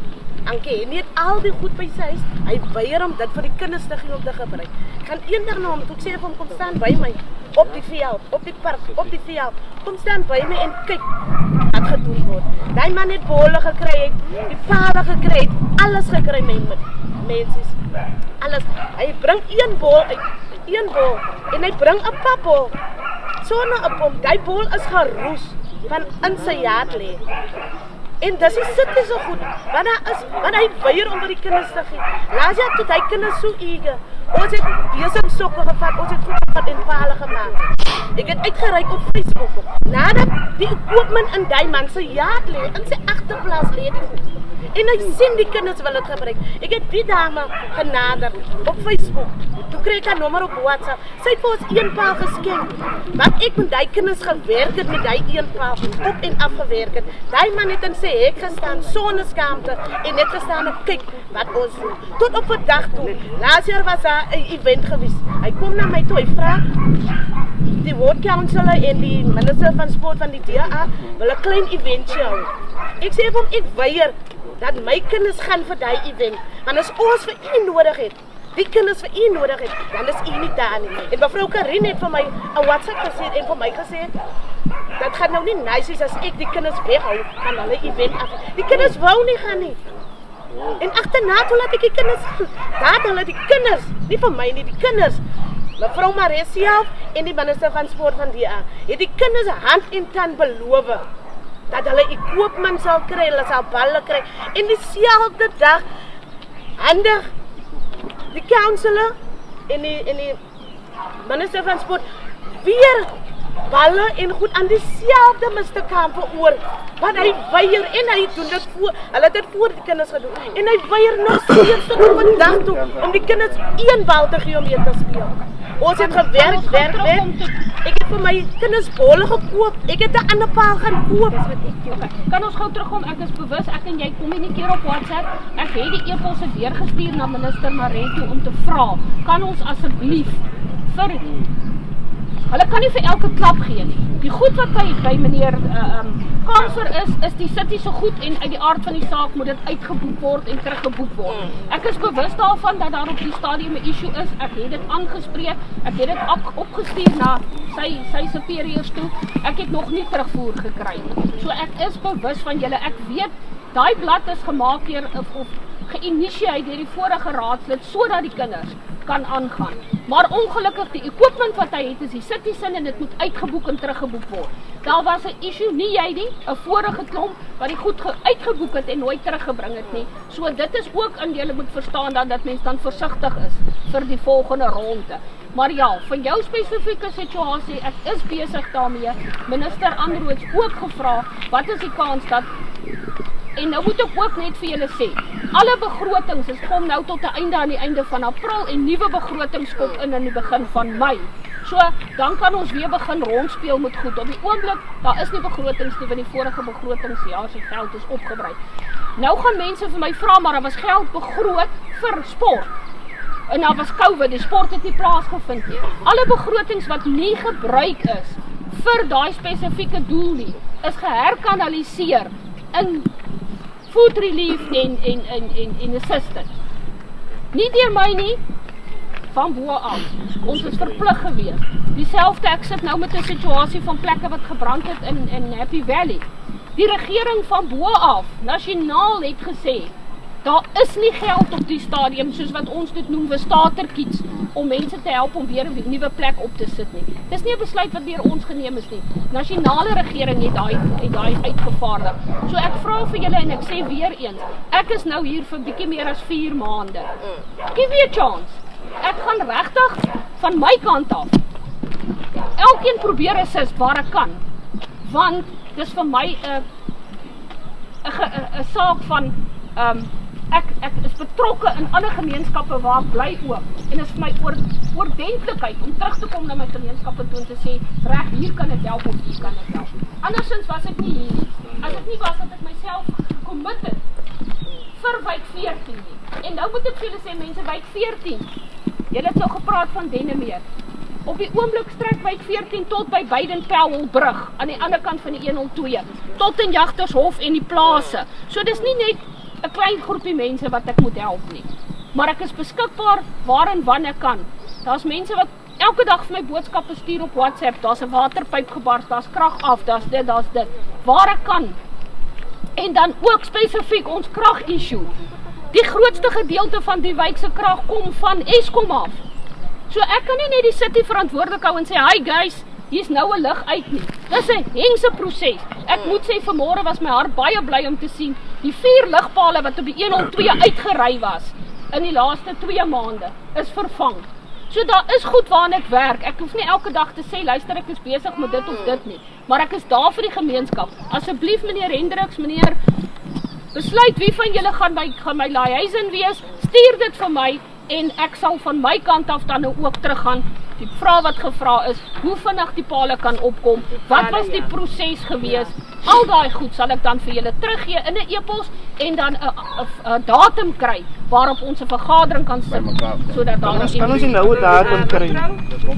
Ankie, nie het al die goed by sy huis, hy weier om dit vir die kinders te gee om te gebruik. Ek gaan eendag na hom toe, ek sê vir hom, kom staan by my, op die veld, op die park, op die veld, kom staan by my en kyk wat gedoen word. Die man het bolle gekry, die pale gekry, alles gekry met mensies, alles. Hy bring een bol en hy bring 'n papbol. Sonder 'n bom, die bol is geroes van in sy yard lê. En dis sit nie so goed, want hy weier om vir die kinders te gee. Laat jy tot hy kinders so eager. Ons het besem sokke gevat, ons het goed gevat en pale gemaak. Ek het uitgereik op Facebook. Nadat die equipment in die man sy yard lê, in sy agterplaas lê die goed. En hy sien die kinders wil dit gebruik. Ek het die dame genader op Facebook. Toe kry ek haar nommer op WhatsApp. Sy het vir ons 1 paal geskenk. Want ek met die kinders gewerk het met die 1 paal op en af gewerk het. Die man het in sy hek gestaan sonder skaamte en net gestaan en kyk wat ons doen. Tot op 'n dag toe. Laas jaar was daar 'n event gewees. Hy kom na my toe, hy vra die ward councillor en die minister van sport van die DA wil 'n klein eventjie hou. Ek sê vir hom ek weier dat my kinders gaan vir die event. Want as ons vir u nodig het, die kinders vir u nodig het, dan is u nie daar nie. En mevrou Kariena het vir my 'n WhatsApp gesê en vir my gesê, dat gaan nou nie nice is as ek die kinders weghou van hulle event af. Die kinders wou nie gaan nie. En agterna toe laat ek die kinders gaan. Daar hulle die kinders, nie vir my nie, die kinders. Mevrou Mare self en die minister van sport van DA het die kinders hand en tand beloof dat hulle equipment sal kry, hulle sal balle kry. En dieselfde dag handig die councillor en die minister van sport weer balle en goed aan dieselfde Mr. Kampe oor. Want hy weier en hy doen dit voor, hulle het dit voor die kinders gedoen. En hy weier nog steeds tot op vandag toe om die kinders 1 bal te gee om mee te speel. Ons het gewerk. Ek het vir my kinders bolle gekoop. Ek het 'n ander paal gaan koop.
Kan ons gou terugkom? Ek is bewus ek en jy kommunikeer op WhatsApp. Ek het die e-posse deurgestuur na minister Mare toe om te vra, kan ons asseblief vir hulle kan nie vir elke klap gee nie. Die goed wat by meneer Councilor is die city se goed en uit die aard van die saak moet dit uitgeboek word en teruggeboek word. Ek is bewus daarvan dat daar op die stadium 'n issue is. Ek het dit aangespreek. Ek het dit opgestuur na sy superieurs toe. Ek het nog nie terugvoer gekry nie. So ek is bewus van julle. Ek weet daai blad is gemaak of geïnisieer deur die vorige raadslid sodat die kinders kan aangaan. Maar ongelukkig die equipment wat hy het is die citizen en dit moet uitgeboek en teruggeboek word. Daar was 'n issue, nie jy nie, 'n vorige klomp wat die goed uitgeboek het en nooit teruggebring het nie. So dit is ook in jy moet verstaan dat mens dan versigtig is vir die volgende ronde. Maar ja, vir jou spesifieke situasie, ek is besig daarmee. Minister Androots ook gevra, wat is die kans dat en nou moet ek ook net vir julle sê, alle begrotings is kom nou tot 'n einde aan die einde van April en nuwe begrotings kom in die begin van Mei. So, dan kan ons weer begin rondspeel met goed. Op die oomblik, daar is nie begrotings nie, want die vorige begrotingsjaar se geld is opgebruik. Nou gaan mense vir my vra, maar daar was geld begroot vir sport. En daar was COVID, die sport het nie plaasgevind nie. Alle begrotings wat nie gebruik is vir daai spesifieke doel nie, is geherkanaliseer in food relief en assistance. Nie deur my nie, van bo af. Ons is verplig gewees. Dieselfde, ek sit nou met 'n situasie van plekke wat gebrand het in Happy Valley. Die regering van bo af, nasionaal het gesê, daar is nie geld op die stadium soos wat ons dit noem, starterkits, om mense te help om weer 'n nuwe plek op te sit nie. Dis nie 'n besluit wat deur ons geneem is nie. Nasionale regering het daai uitgevaardig. So ek vra vir julle en ek sê weer eens, ek is nou hier vir bietjie meer as 4 maande. Give me a chance. Ek gaan regtig van my kant af elkeen probeer assist waar ek kan. Want dis vir my 'n saak van ek is betrokke in ander gemeenskappe waar ek bly ook. En dit is vir my oordentlikheid om terug te kom na my gemeenskappe toe en te sê, reg, hier kan ek help of hier kan ek help. Andersins was ek nie hier nie. As dit nie was dat ek myself committed vir wijk 14 nie. En nou moet ek vir julle sê, mense, wijk 14, julle het nou gepraat van Dennemere. Op die oomblik strek wijk 14 tot by Beiden-Powellbrug, aan die ander kant van die 102, tot in Jagtershof en die plase. So dis nie net 'n klein groepie mense wat ek moet help nie. Maar ek is beskikbaar waar en wanneer kan. Daar's mense wat elke dag vir my boodskappe stuur op WhatsApp, daar's 'n waterpyp gebars, daar's krag af, daar's dit. Waar ek kan. En dan ook spesifiek ons krag-issue. Die grootste gedeelte van die wijk se krag kom van Eskom af. So ek kan nie net die city verantwoordelik hou en sê, hi guys, hier's nou 'n lig uit nie. Dis 'n hengse proses. Ek moet sê, vanmôre was my hart baie bly om te sien, die 4 ligpale wat op die 102 uitgery was, in die laaste 2 maande, is vervang. So daar is goed waaraan ek werk. Ek hoef nie elke dag te sê, luister, ek is besig met dit of dit nie. Maar ek is daar vir die gemeenskap. Asseblief meneer Hendriks, meneer, besluit wie van julle gaan my laaihuisin wees, stuur dit vir my, en ek sal van my kant af dan nou ook teruggaan. Die vraag wat gevra is, hoe vinnig die pale kan opkom, wat was die proses gewees, al daai goed sal ek dan vir julle teruggee in 'n e-pos en dan 'n datum kry waarop ons 'n vergadering kan sit sodat daar
kan ons nie nou 'n datum kry.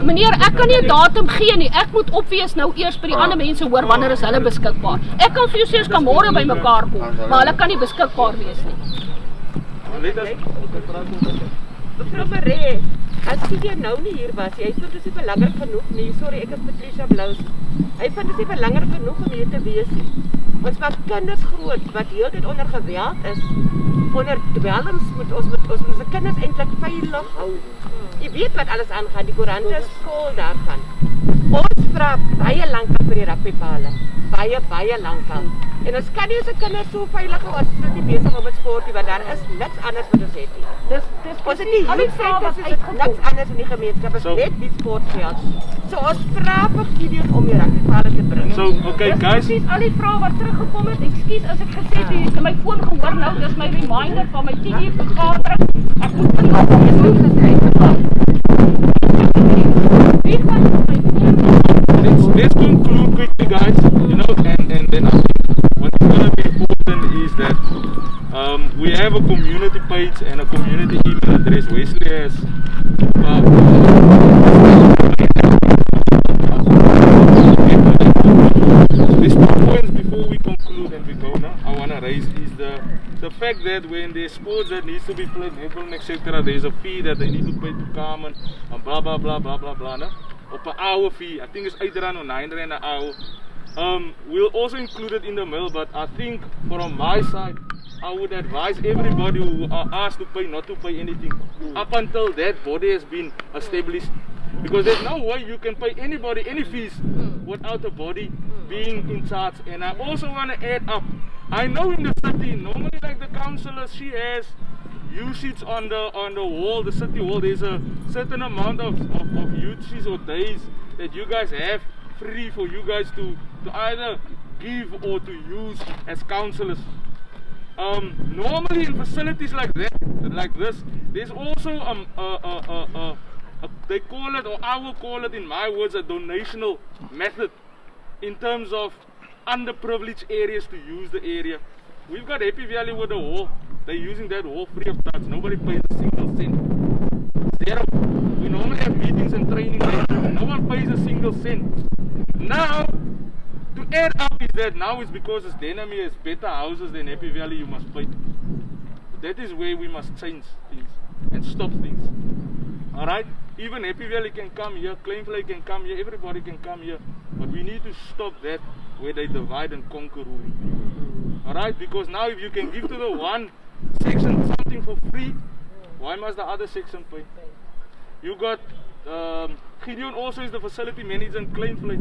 Meneer, ek kan nie 'n datum gee nie. Ek moet opwees nou eers by die ander mense hoor wanneer is hulle beskikbaar. Ek kan vir jou sê ons kan môre by mekaar kom, maar hulle kan nie beskikbaar wees nie.
Mevrou Mare, as jy nou nie hier was, jy vind dit nie belangrik genoeg nie. Sorry, ek is Patricia Blous. Hy vind dit nie belangrik genoeg om hier te wees nie. Ons maak kinders groot wat heeltyd onder geweld is. Onder dwelms moet ons kinders eintlik veilig hou. Jy weet wat alles aangaan, die koerante skool daarvan. Ons vra baie lank vir die rugbypale. Baie lank al. En ons kan nie ons kinders so veilig hou as ons nie besig om met sport nie, want daar is niks anders wat ons het nie. Ons het nie niks anders in die gemeenskap, is net die sportveld. So ons vra vir Gideon om die rugbypale te bring.
So, okay guys.
Dis al die vrae wat teruggekom het. Ekskuus as ek gesê het, jy het my foon gehoor nou, dis my reminder van my 10 uur vergadering. Ek moet nie nog
Let's conclude quickly, guys. You know, and then I think what's going to be important is that we have a community page and a community email address. Wesley has these 2 points before we conclude and we go now. I want to raise is the fact that when there's sports that needs to be played, etc., there's a fee that they need to pay to come and blah blah blah blah blah blah. No? Op 'n hour fee, I think it's R8 or R9 an hour. We'll also include it in the mail, but I think from my side, I would advise everybody who are asked to pay not to pay anything up until that body has been established. Because there's no way you can pay anybody any fees without a body being in charge. And I also want to add up, I know in the city, normally like the councillor, she has usage on the wall, the city wall. There's a certain amount of usages or days that you guys have free for you guys to either give or to use as councillors. Normally in facilities like that, like this, there's also they call it, or I will call it in my words, a donational method in terms of underprivileged areas to use the area. We've got Happy Valley with a hall. They're using that hall free of charge. Nobody pays a single cent. Zero. We normally have meetings and training there. No one pays a single cent. Now, to add up is that now it's because it's Dennemere has better houses than Happy Valley, you must pay. That is where we must change things and stop things. Alright? Even Happy Valley can come here, Kleinvlei can come here, everybody can come here. But we need to stop that where they divide and conquer ruling. Alright? Because now if you can give to the one section something for free, why must the other section pay? You got Gideon also is the facility manager in Kleinvlei.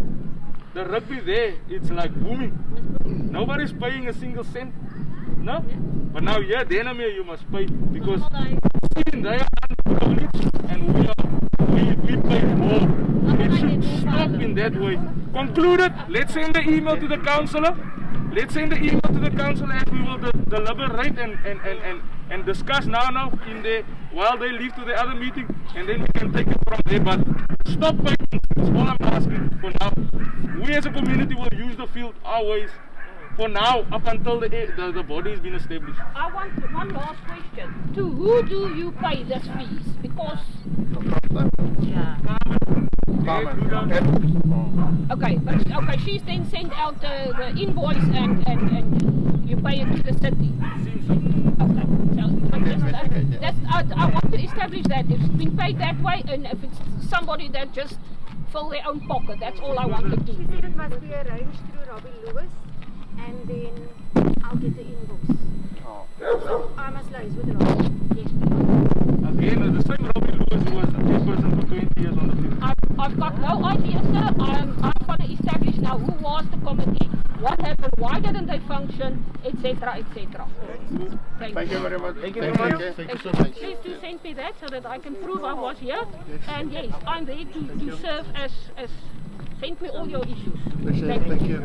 The rugby there, it's like booming. Nobody's paying a single cent. No? But now here, Dennemere, you must pay because they are underprivileged and we pay more. It should stop in that way. Concluded, let's send the email to the councillor. Let's send the email to the councillor and we will deliberate and discuss now in there while they leave to the other meeting, and then we can take it from there. But stop paying. That's all I'm asking for now. We as a community will use the field our ways for now up until the body has been established.
I want one last question. To who do you pay this fees? Because okay, she's then sent out the invoice and you pay it to the city. Okay, so I want to establish that if it's been paid that way, and if it's somebody that just fill their own pocket, that's all I want to do.
She said it must be arranged through Robbie Lewis, and then I'll get the invoice. So I must liaise with Robbie. Yes, please.
Again, the same Robbie Lewis who was the chairperson for 20 years on the field.
I've got no idea, sir. I'm going to establish now who was the committee, what happened, why didn't they function, etc., etc. Thank you very much. Thank you very much. Thank you so much. Please do send me that so that I can prove I was here. And yes, I'm there to serve as send me all your issues.
Thank you.